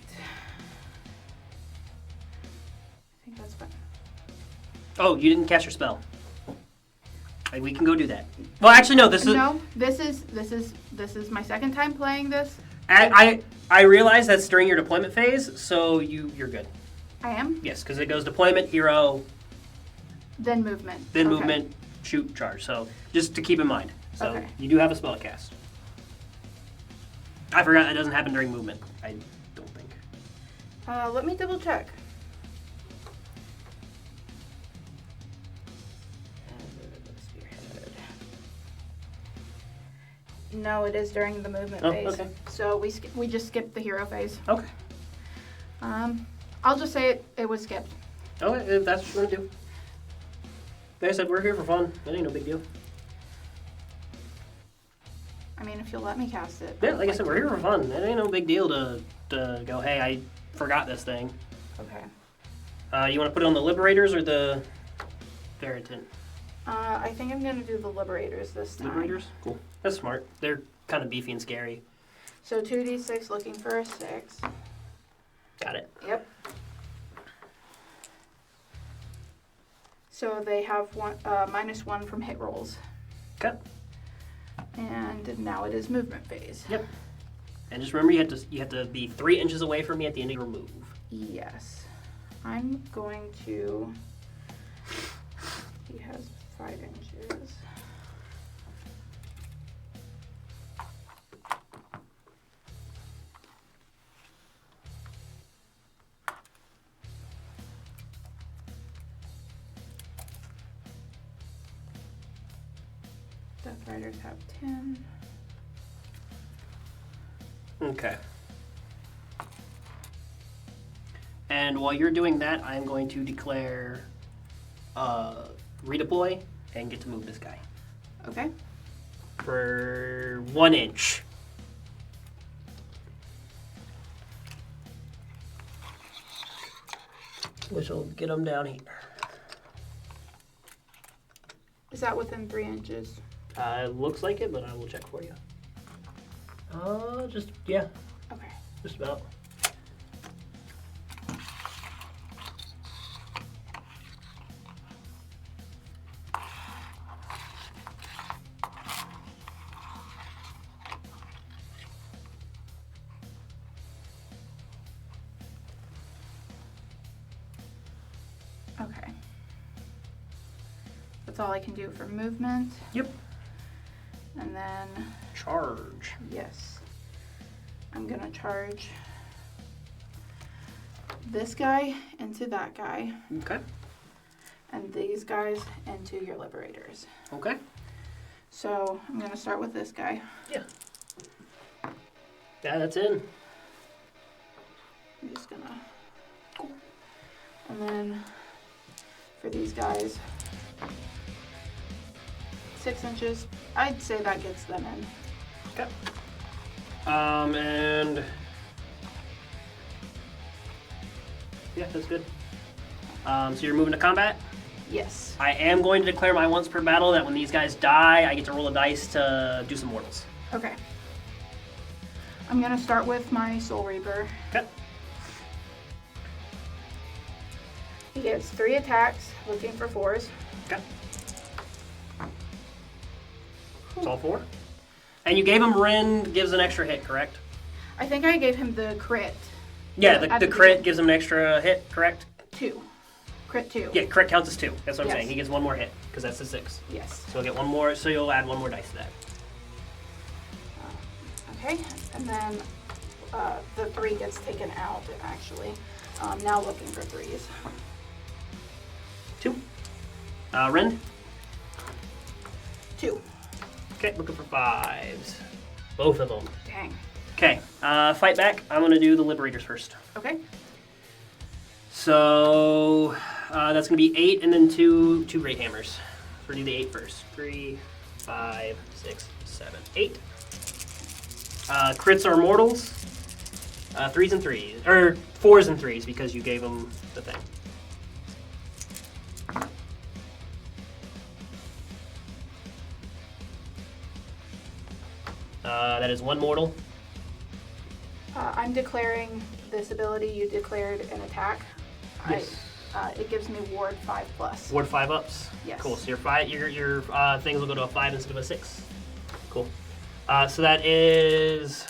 I think that's fine. Oh, you didn't cast your spell. Like, we can go do that. Well, actually, no. This is my second time playing this. I realize that's during your deployment phase, so you're good. I am? Yes, because it goes deployment, hero, then movement. then Okay. movement, shoot, charge. So just to keep in mind. So Okay. you do have a spell to cast. I forgot that doesn't happen during movement. I don't think. Let me double check. No, it is during the movement phase. Okay. So we just skipped the hero phase. Okay. I'll just say it was skipped. Okay, if that's what you want to do. Like I said, we're here for fun. It ain't no big deal. I mean, if you'll let me cast it. Yeah, like I said, we're here for fun. It ain't no big deal to go, hey, I forgot this thing. Okay. You want to put it on the Liberators or the Veritant? I think I'm going to do the Liberators this time. Liberators? Cool. That's smart. They're kind of beefy and scary. So 2d6 looking for a 6. Got it. Yep. So they have -1 from hit rolls. Okay. And now it is movement phase. Yep. And just remember, you have to be 3 inches away from me at the end of your move. Yes. I'm going to... He has 5 inches. Death Riders have 10. Okay. And while you're doing that, I'm going to declare redeploy and get to move this guy. Okay. For 1 inch. Which will get him down here. Is that within 3 inches? Looks like it, but I will check for you. Yeah, Okay. just about. Okay. That's all I can do for movement. Yep. And then, Charge. yes, I'm gonna charge this guy into that guy, Okay. and these guys into your Liberators. Okay. So I'm gonna start with this guy. Yeah. Yeah, that's in. I'm just gonna, and then for these guys, 6 inches. I'd say that gets them in. Okay. And yeah, that's good. So you're moving to combat? Yes. I am going to declare my once per battle that when these guys die, I get to roll a dice to do some mortals. Okay. I'm going to start with my Soul Reaper. Okay. He gets 3 attacks, looking for 4s. Okay. It's all 4. And you gave him Rend, gives an extra hit, correct? I think I gave him the crit. Yeah, the crit gives him an extra hit, correct? 2. Crit 2. Yeah, crit counts as 2. That's what I'm Yes. saying. He gets 1 more hit, because that's a 6. Yes. So he'll get 1 more, so you'll add 1 more dice to that. Okay, and then the 3 gets taken out, actually. Now looking for 3s. 2. Rend? 2. Okay, looking for 5s. Both of them. Dang. Okay, fight back. I'm going to do the Liberators first. Okay. So that's going to be 8 and then 2 Great Hammers. We'll do the 8 first. 3, 5, 6, 7, 8. Crits are mortals. 3s and 3s. Or 4s and 3s because you gave them the thing. That is 1 mortal. I'm declaring this ability. You declared an attack. Yes. It gives me ward 5+. Ward 5 ups. Yes. Cool. So your things will go to a 5 instead of a 6. Cool. So that is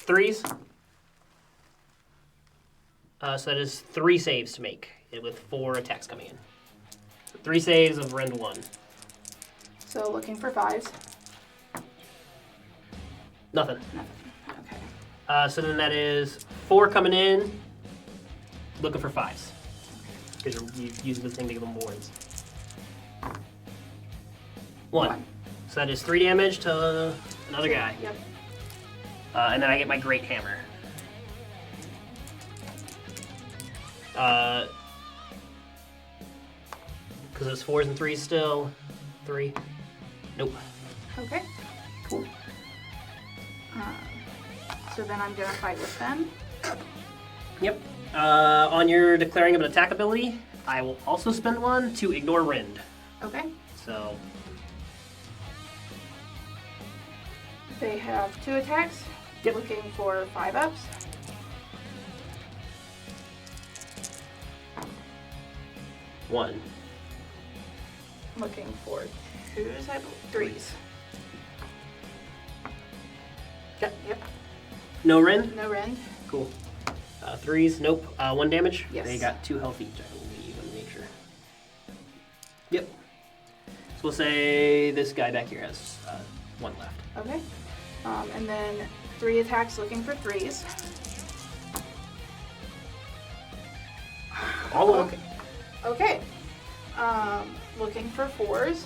3s. So that is 3 saves to make with 4 attacks coming in. 3 saves of Rend 1. So looking for 5s. Nothing. Nothing. Okay. So then that is 4 coming in, looking for 5s. Because you're using the thing to give them wards. 1. So that is 3 damage to another guy. Yep. And then I get my Great Hammer. Because it's 4s and 3s still. 3. Nope. Okay. Cool. So then I'm gonna fight with them. Yep. On your declaring of an attack ability, I will also spend 1 to ignore Rend. Okay. So, They have 2 attacks. Yep. Looking for 5 ups. one. Looking for 2s, I believe. 3s. Okay. Yep. No Rend? No rend. Cool. 3s, nope. 1 damage? Yes. They got 2 health each, I believe. Let me make sure. Yep. So we'll say this guy back here has 1 left. Okay. And then 3 attacks looking for 3s. All of them. Okay. Looking for 4s.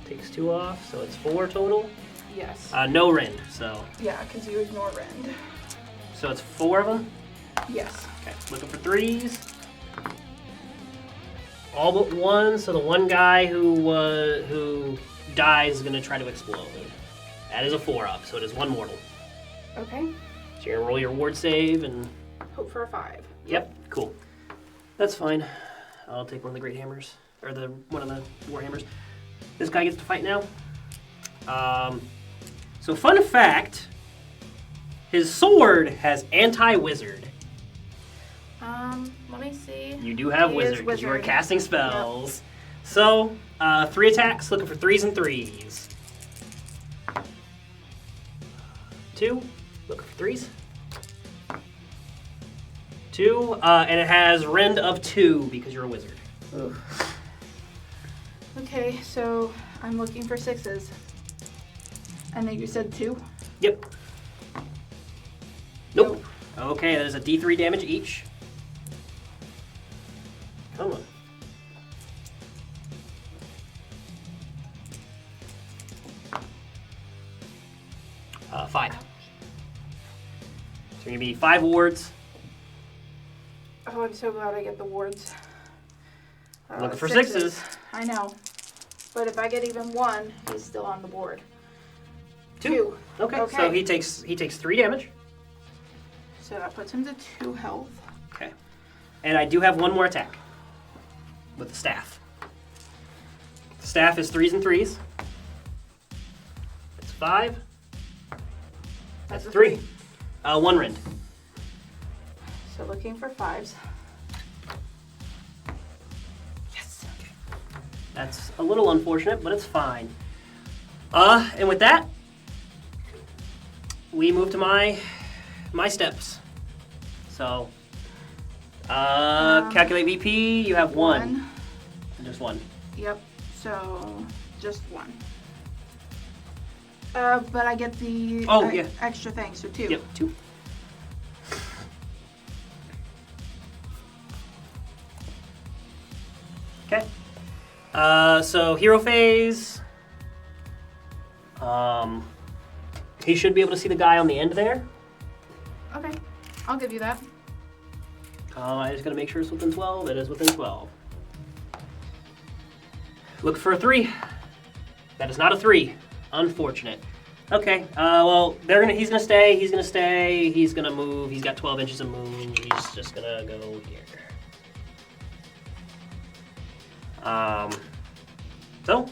Takes 2 off, so it's 4 total. Yes. No Rend, so Yeah, because you ignore rend. it's 4 of them. Yes. Okay, looking for 3s. All but 1, so the one guy who dies is going to try to explode. That is a 4-up, so it is 1 mortal. Okay. So you're going to roll your ward save and... Hope for a 5. Yep, cool. That's fine. I'll take one of the Great Hammers, or one of the Warhammers. This guy gets to fight now. So fun fact, his sword has anti-wizard. Let me see. You do have He is wizard because you are wizard. casting spells. Yep. So, 3 attacks, looking for 3s and 3s. 2, looking for 3s. 2, and it has Rend of 2 because you're a wizard. Oof. Okay, so I'm looking for 6s. And then you said 2? Yep. Nope. Okay, that is a D3 damage each. Come on. 5. So you're going to be 5 wards. Oh, I'm so glad I get the wards. Looking for 6s. I know. But if I get even 1, he's still on the board. 2. Okay, so he takes 3 damage. So that puts him to 2 health. Okay. And I do have one more attack with the staff. The staff is 3s and 3s. It's 5. That's 3. 1 rend. So looking for 5s. Yes. Okay. That's a little unfortunate, but it's fine. And with that, we move to my steps. So, calculate VP. You have 1. Just 1. Yep. So just 1. But I get the extra thing, so 2. Yep, 2. Okay. So hero phase. He should be able to see the guy on the end there. Okay, I'll give you that. I just gotta make sure it's within 12. It is within 12. Look for a 3. That is not a 3. Unfortunate. Okay. Well, he's gonna stay. He's gonna stay. He's gonna move. He's got 12 inches of move. He's just gonna go here. So,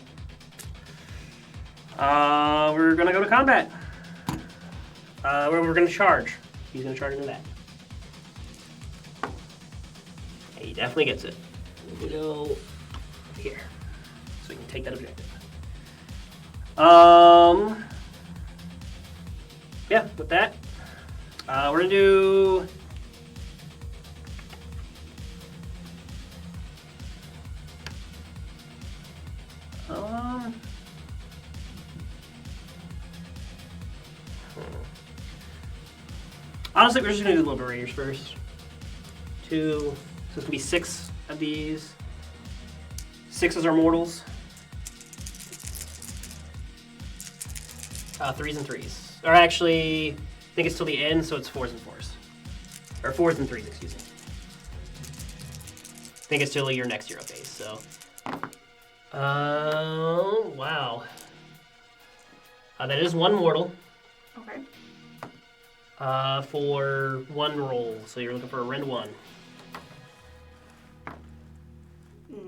we're gonna go to combat. Where we're gonna charge. He's gonna charge into that. He definitely gets it. We go here, so we can take that objective. Yeah, with that, we're gonna do. Honestly, we're just gonna do the Liberators first. 2, so it's gonna be 6 of these. 6s are mortals. 3s and 3s. Or actually, I think it's till the end, so it's 4s and 4s. Or 4s and 3s, excuse me. I think it's till your next hero phase, so. Wow. That is 1 mortal. Okay. For 1 roll, so you're looking for a rend 1.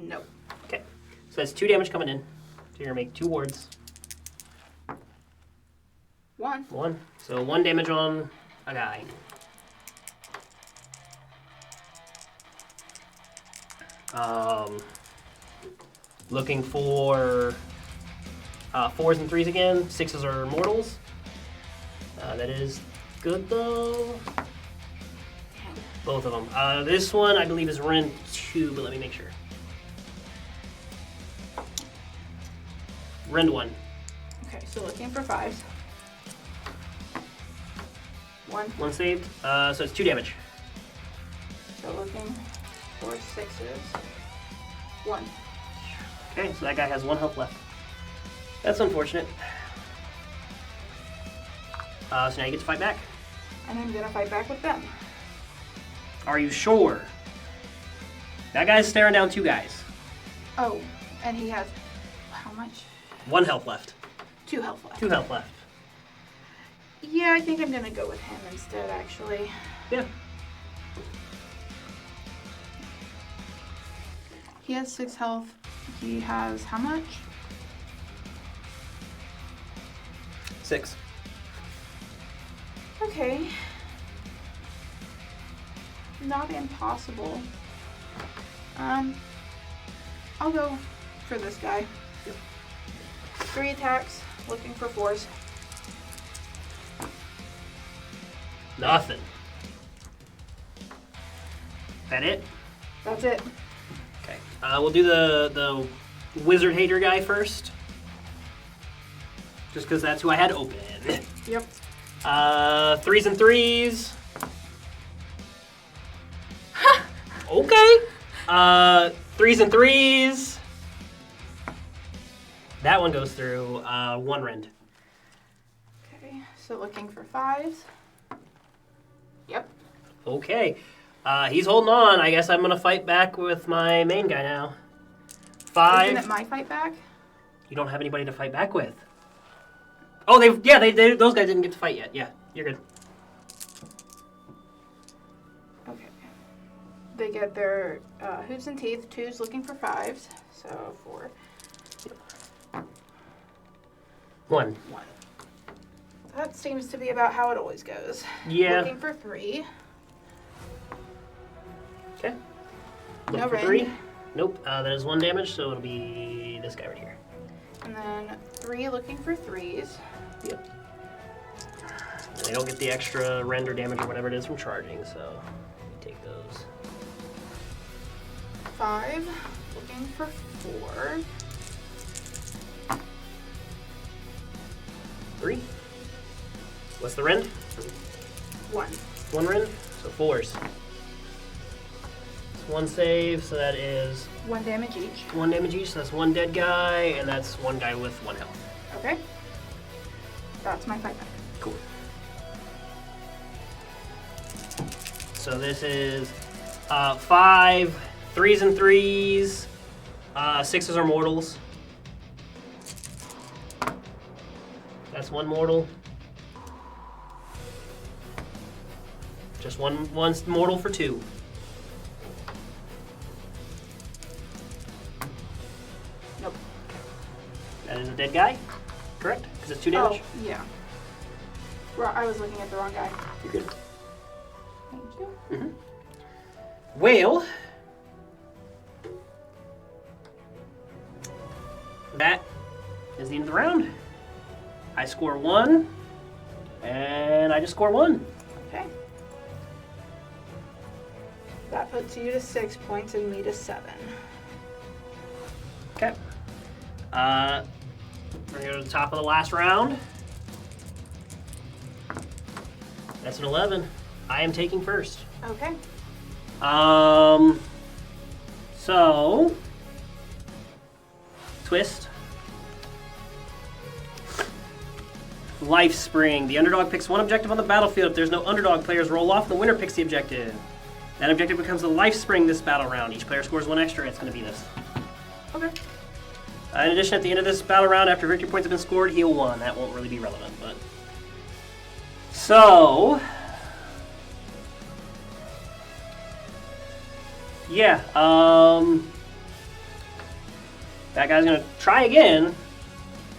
No. Okay, so that's 2 damage coming in. So you're gonna make 2 wards. 1. 1. So 1 damage on a guy. Looking for 4s and 3s again. 6s are mortals. That is good though. Both of them. This one I believe is rend 2, but let me make sure. Rend 1. Okay, so looking for 5s. 1. 1 saved. So it's 2 damage. So looking for 6s. 1. Okay, so that guy has 1 health left. That's unfortunate. So now you get to fight back. And I'm gonna fight back with them. Are you sure? That guy's staring down 2 guys. Oh, and he has how much? 1 health left. 2 health left. 2 health left. Yeah, I think I'm gonna go with him instead, actually. Yeah. He has 6 health. He has how much? 6. Okay. Not impossible. I'll go for this guy. 3 attacks, looking for 4s. Nothing. That it? That's it. Okay. We'll do the wizard hater guy first. Just because that's who I had open. Yep. 3s and 3s. Okay. 3s and 3s. That one goes through. 1 rend. Okay, so looking for 5s. Yep. Okay. He's holding on. I guess I'm going to fight back with my main guy now. 5. Isn't it my fight back? You don't have anybody to fight back with. Oh, they those guys didn't get to fight yet. Yeah, you're good. They get their hooves and teeth. 2s looking for 5s. So 4. 1. 1. That seems to be about how it always goes. Yeah. Looking for 3. Okay. No Look for rend. 3. Nope. That is 1 damage, so it'll be this guy right here. And then 3 looking for 3s. Yep. And they don't get the extra render damage or whatever it is from charging, so we take those. 5 looking for 4. 3. What's the rend? 1. 1 rend, so 4s. It's 1 save, so that is 1 damage each. 1 damage each, so that's 1 dead guy, and that's 1 guy with 1 health. Okay. That's my 5 pack. Cool. So this is 5 3s and 3s, 6s are mortals. That's 1 mortal. Just one mortal for 2. Nope. That is a dead guy, correct? Because it's 2 damage. Oh, yeah. Well, I was looking at the wrong guy. You're good. Thank you. Mm-hmm. Well, that is the end of the round. I score 1, and I just score 1. Okay. That puts you to 6 points and me to 7. Okay. We're going to go to the top of the last round. That's an 11. I am taking first. Okay. So, twist. Life Spring. The underdog picks 1 objective on the battlefield. If there's no underdog, players roll off. The winner picks the objective. That objective becomes the Life Spring this battle round. Each player scores 1 extra. It's going to be this. Okay. In addition, at the end of this battle round, after victory points have been scored, heal 1. That won't really be relevant, but... So... Yeah, that guy's going to try again.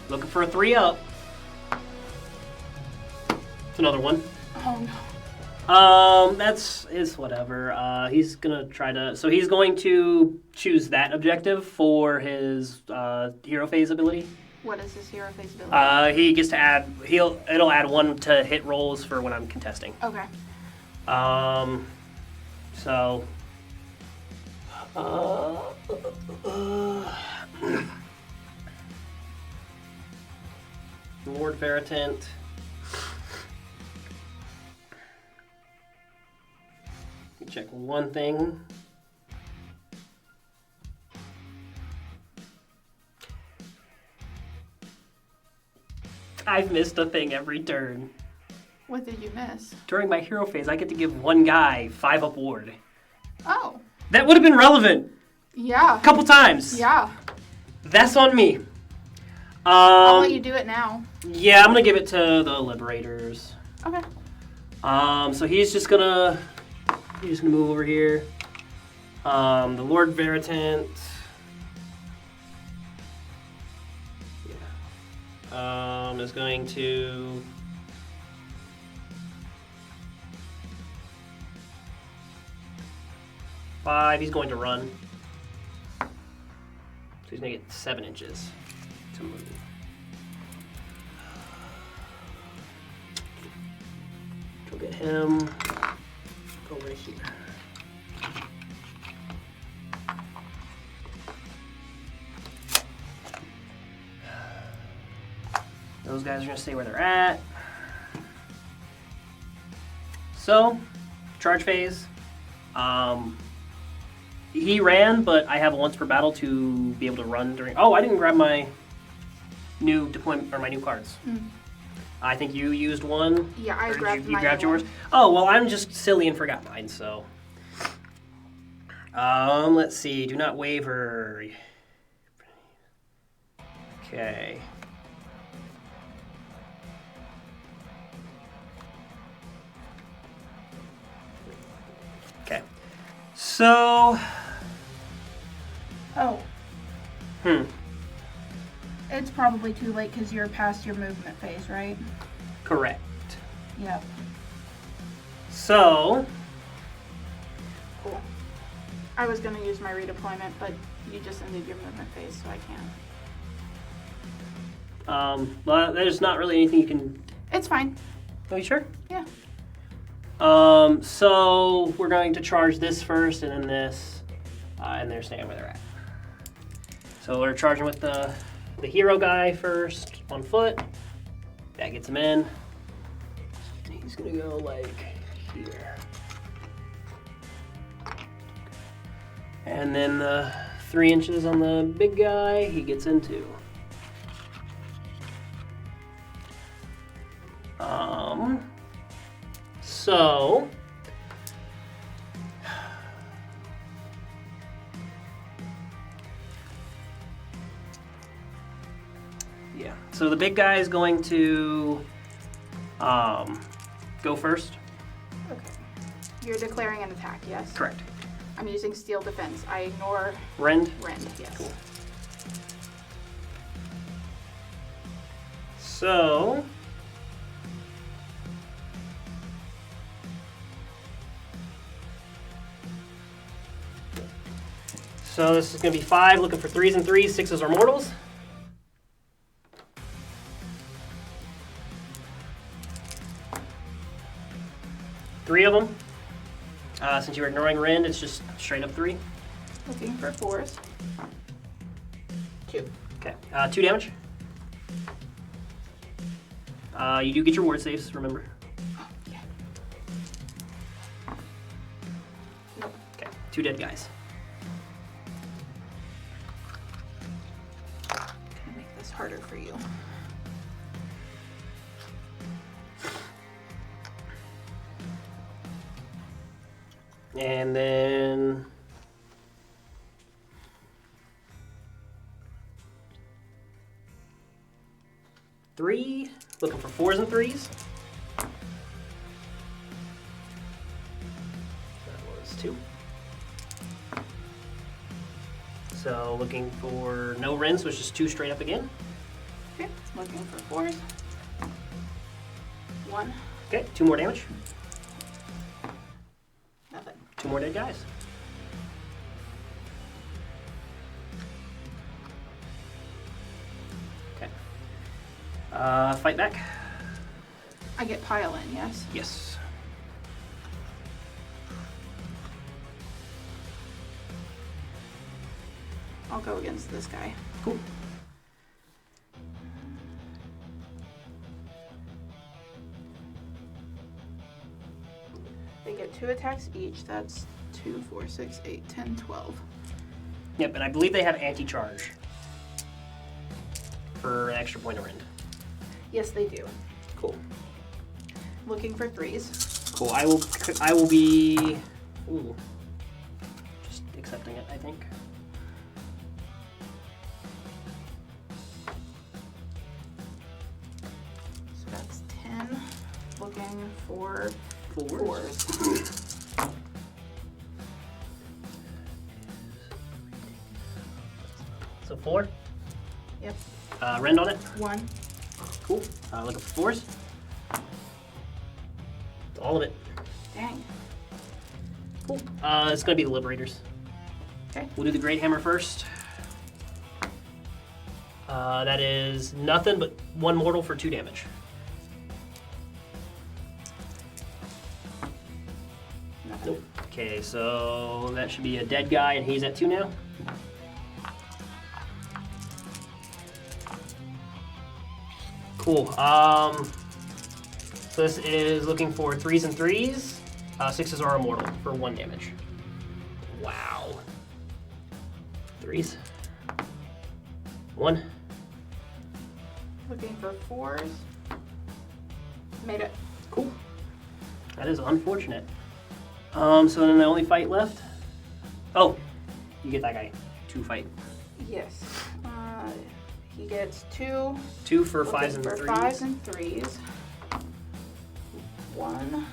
Looking for a 3-up. It's another one. Oh, no. That's whatever. He's gonna try to. So he's going to choose that objective for his hero phase ability. What is his hero phase ability? He gets to add. It'll add 1 to hit rolls for when I'm contesting. Okay. So. Lord Veritant. Check 1 thing. I've missed a thing every turn. What did you miss? During my hero phase, I get to give 1 guy 5-up ward. Oh. That would have been relevant. Yeah. A couple times. Yeah. That's on me. I'll let you do it now. Yeah, I'm gonna give it to the Liberators. Okay. So he's just gonna move over here. The Lord Veritant. Yeah. Is going to. He's going to run. So he's gonna get 7 inches to move. Go get him. Go right here. Those guys are going to stay where they're at. So, charge phase. He ran, but I have a once per battle to be able to run during... Oh, I didn't grab my new deployment, or my new cards. Mm. I think you used 1. Yeah, I grabbed you mine. grabbed yours? Oh, well, I'm just silly and forgot mine, so... let's see. Do not waver. Okay. Okay. So, Oh, hmm, it's probably too late because you're past your movement phase, right? correct. Yep. So, Cool. I was going to use my redeployment, but you just ended your movement phase, so I can't. well, there's not really anything you can. It's fine. Are you sure? Yeah. So we're going to charge this first, and then this, and they're staying where they're at. So we're charging with the hero guy first, 1 foot. That gets him in. He's gonna go like here. And then the 3 inches on the big guy, he gets into. So yeah. So the big guy is going to go first. Okay. You're declaring an attack, yes? Correct. I'm using steel defense. I ignore Rend. rend, yes. Cool. So this is going to be 5, looking for 3s and 3s, 6s are mortals. Three of them. Since you were ignoring Rend, it's just straight up 3. Looking for 4s. 2. Okay, 2 damage. You do get your ward saves, remember? Oh, yeah. Nope. Okay, 2 dead guys. Gonna make this harder for you. And then three, looking for 4s and 3s. That was 2. So looking for no Rends, which is 2 straight up again. Okay, looking for 4s. 1. Okay, 2 more damage. Nothing. 2 more dead guys. Okay. Fight back. I get pile in, yes? Yes. I'll go against this guy. Cool. They get 2 attacks each. That's 2, 4, 6, 8, 10, 12. Yep, and I believe they have anti-charge for an extra point of Rend. Yes, they do. Cool. Looking for 3s. Cool. I will be just accepting it, I think. So that's 10. Looking for 4s. 4s. So 4. Yep. Rend on it. 1. Cool. Looking for 4s. All of it. Dang. Cool. It's gonna be the Liberators. Okay. We'll do the Great Hammer first. That is nothing but 1 mortal for 2 damage. Nothing. Nope. Okay, so that should be a dead guy, and he's at 2 now. Cool. So this is looking for 3s and 3s. 6s are immortal for 1 damage. Wow. 3s. 1. Looking for 4s. Made it. Cool. That is unfortunate. So then the only fight left. Oh, you get that guy. 2 fight. Yes. He gets 2. 2 for 5s and For 3s. 5s and 3s. 1.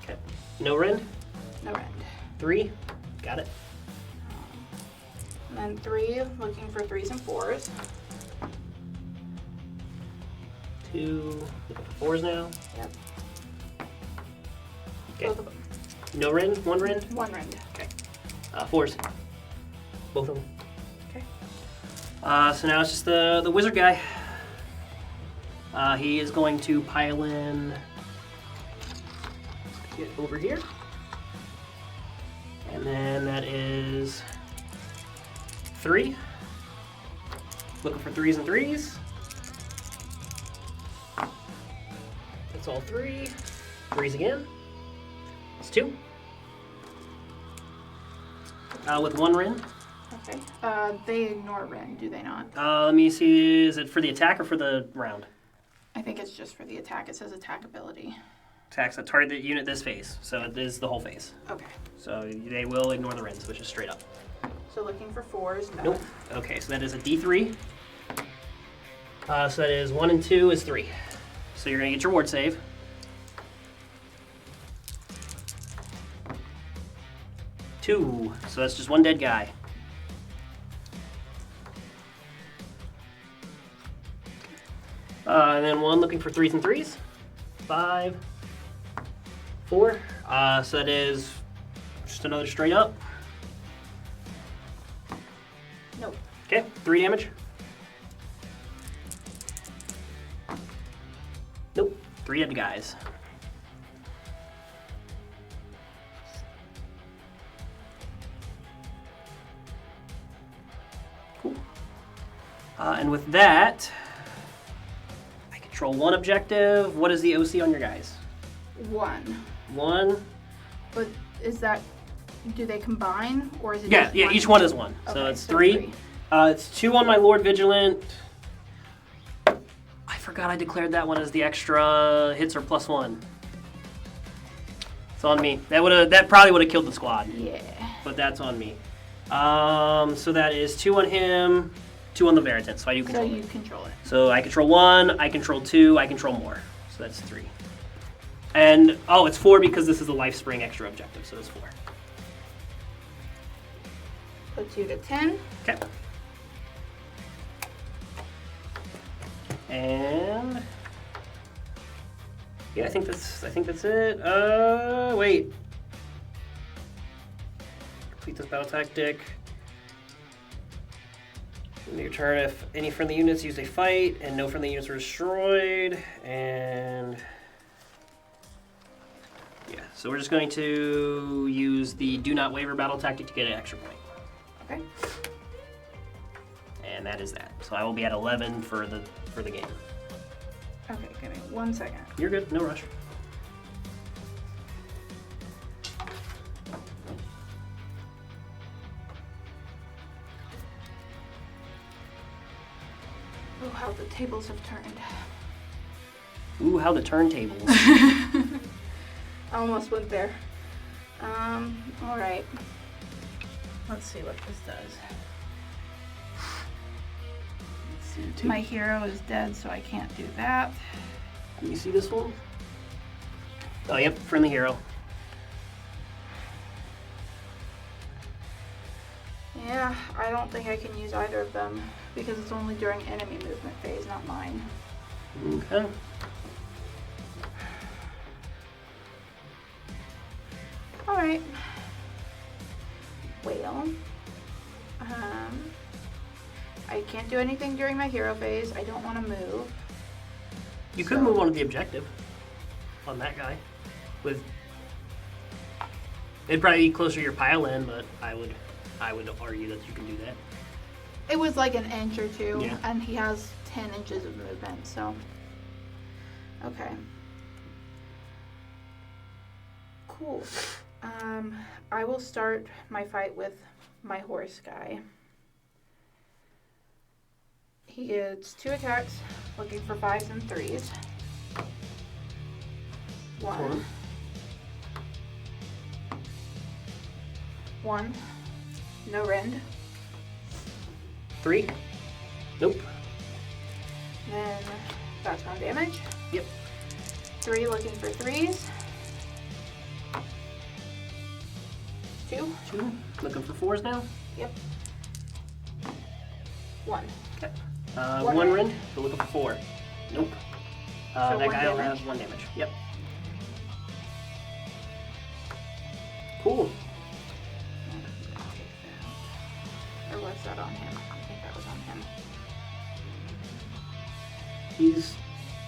Okay. No rend. No rend. 3. Got it. And then 3, looking for 3s and 4s. 2. Looking for 4s now. Yep. Okay. Both of them. No rend. 1 rend. 1 rend. Okay. 4s. Both of them. Okay. So now it's just the wizard guy. He is going to pile in. Get over here. And then that is 3. Looking for 3s and 3s. That's all 3. 3s again. That's 2. With 1 rend. Okay. They ignore rend, do they not? Let me see. Is it for the attack or for the round? I think it's just for the attack. It says attack ability. Attacks a target unit this phase, so it is the whole phase. Okay. So they will ignore the rends, which is straight up. So looking for 4s. No. Nope. Okay, so that is a D3. So that is 1 and 2 is 3. So you're gonna get your ward save. Two. So that's just 1 dead guy. And then 1 looking for 3s and 3s. 5. 4. So that is just another straight up. Nope. Okay, 3 damage. Nope, 3 dead guys. Cool. And with that, I control 1 objective. What is the OC on your guys? 1. 1. But is that, do they combine or is it Yeah, just yeah. one? Each one is 1. So Okay, it's 3. It's 2 on my Lord Vigilant. I forgot I declared that one as the extra hits or +1. It's on me. That probably would have killed the squad. Yeah. But that's on me. So that is 2 on him, 2 on the Veritant. So I do So control you it. control it. So I control 1, I control 2, I control more. So that's 3. And it's 4 because this is a Life Spring extra objective. So it's 4. Puts you to 10. Okay. And yeah, I think that's it. Wait. Complete this battle tactic. In your turn, if any friendly units use a fight and no friendly units are destroyed, and yeah, so we're just going to use the do not waver battle tactic to get an extra point. Okay. And that is that. So I will be at 11 for the game. Okay, give me 1 second. You're good, no rush. Oh, how the tables have turned. Ooh, how the turntables. I almost went there. Alright. Let's see what this does. My hero is dead, so I can't do that. Can you see this one? Oh, yep, friendly hero. Yeah, I don't think I can use either of them because it's only during enemy movement phase, not mine. Okay. Alright. Well, I can't do anything during my hero phase. I don't want to move. You could move on to the objective on that guy. It'd probably be closer to your pile in, but I would argue that you can do that. It was like an inch or two, Yeah. and he has 10 inches of movement, so. Okay. Cool. I will start my fight with my horse guy. He gets 2 attacks, looking for 5s and 3s. 1. 1. No rend. 3? Nope. Then background damage. Yep. 3 looking for 3s. 2. 2. Looking for 4s now. Yep. 1. Okay. One 1 rend. rend. So looking for 4. Nope. So That 1 guy will damage? have 1 damage. Yep. Cool. Or was that on him? I think that was on him.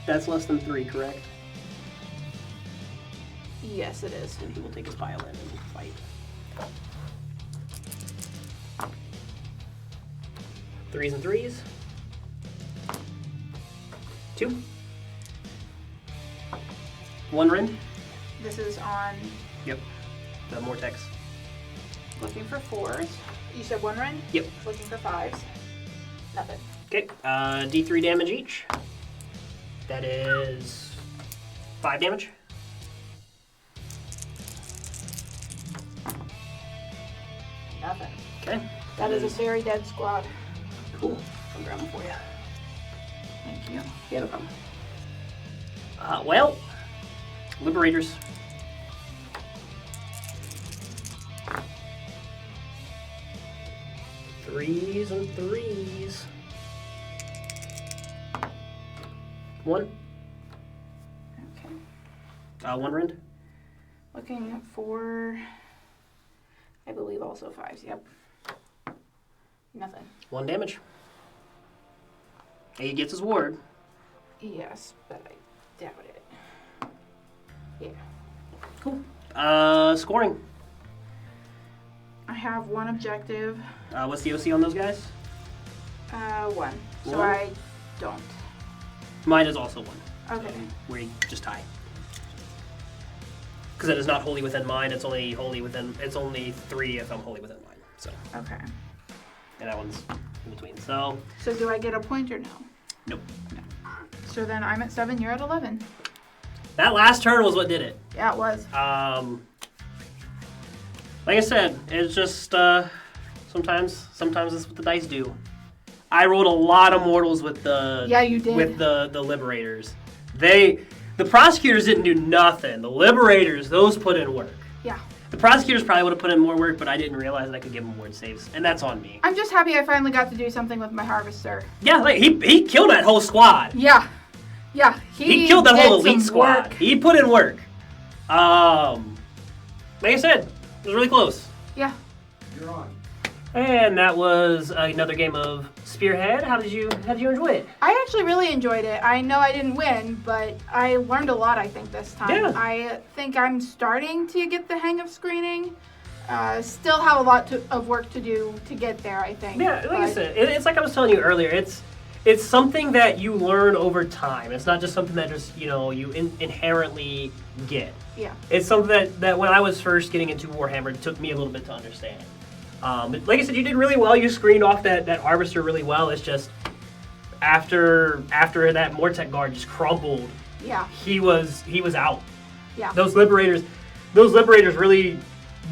That's less than 3, correct? Yes, it is. And he will take his violin and fight. 3s and 3s. 2. 1 rend. This is on Yep. The Mortex. looking for 4s. You said 1 rend? Yep. Looking for 5s. Nothing. Okay. D3 damage each. That is 5 damage. Nothing. Okay. That is a very dead squad. Cool. I'll grab them for you. Thank you. Yeah, no problem. Well, Liberators. Threes and 3s. 1. Okay. 1 rend. Looking for, I believe also 5s. Yep. Nothing. 1 damage. He gets his ward. Yes, but I doubt it. Yeah. Cool. Scoring. I have 1 objective. What's the OC on those guys? 1. So 1? I don't. Mine is also 1. Okay. We just tie. Because it is not wholly within mine. It's only wholly within. It's only 3 if I'm wholly within mine. So. Okay. And that one's in between. So. So do I get a point or no? Nope. No. So then I'm at 7. You're at 11. That last turn was what did it. Yeah, it was. Like I said, it's just sometimes that's what the dice do. I rolled a lot of mortals with the You did. with the Liberators. The prosecutors didn't do nothing. The Liberators, those put in work. Yeah. The prosecutors probably would have put in more work, but I didn't realize that I could give them ward saves, and that's on me. I'm just happy I finally got to do something with my harvester. Yeah, like he killed that whole squad. Yeah. Yeah. He killed that whole did elite some squad. work. He put in work. Like I said, it was really close. Yeah. You're on. And that was another game of Spearhead. How did you enjoy it? I actually really enjoyed it. I know I didn't win, but I learned a lot, I think, this time. Yeah. I think I'm starting to get the hang of screening. Still have a lot of work to do to get there, I think. Yeah, like I said, it's like I was telling you earlier. It's something that you learn over time. It's not just something that just you inherently get. Yeah. It's something that when I was first getting into Warhammer, it took me a little bit to understand. But like I said, you did really well. You screened off that Harvester really well. It's just after that Mortec guard just crumbled, Yeah. he was out. Yeah. Those Liberators really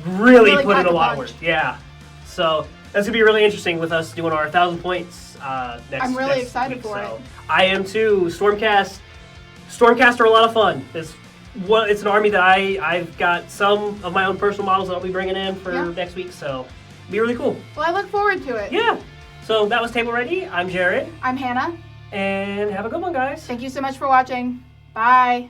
put packed in a a lot of punch. work. Yeah. So that's gonna be really interesting with us doing our 1,000 points next. I'm really next excited week. for it. I am too. Stormcast are a lot of fun. It's an army that I've got some of my own personal models that I'll be bringing in for next week. So it'll be really cool. Well, I look forward to it. Yeah. So that was Table Ready. I'm Jerred. I'm Hannah. And have a good one, guys. Thank you so much for watching. Bye.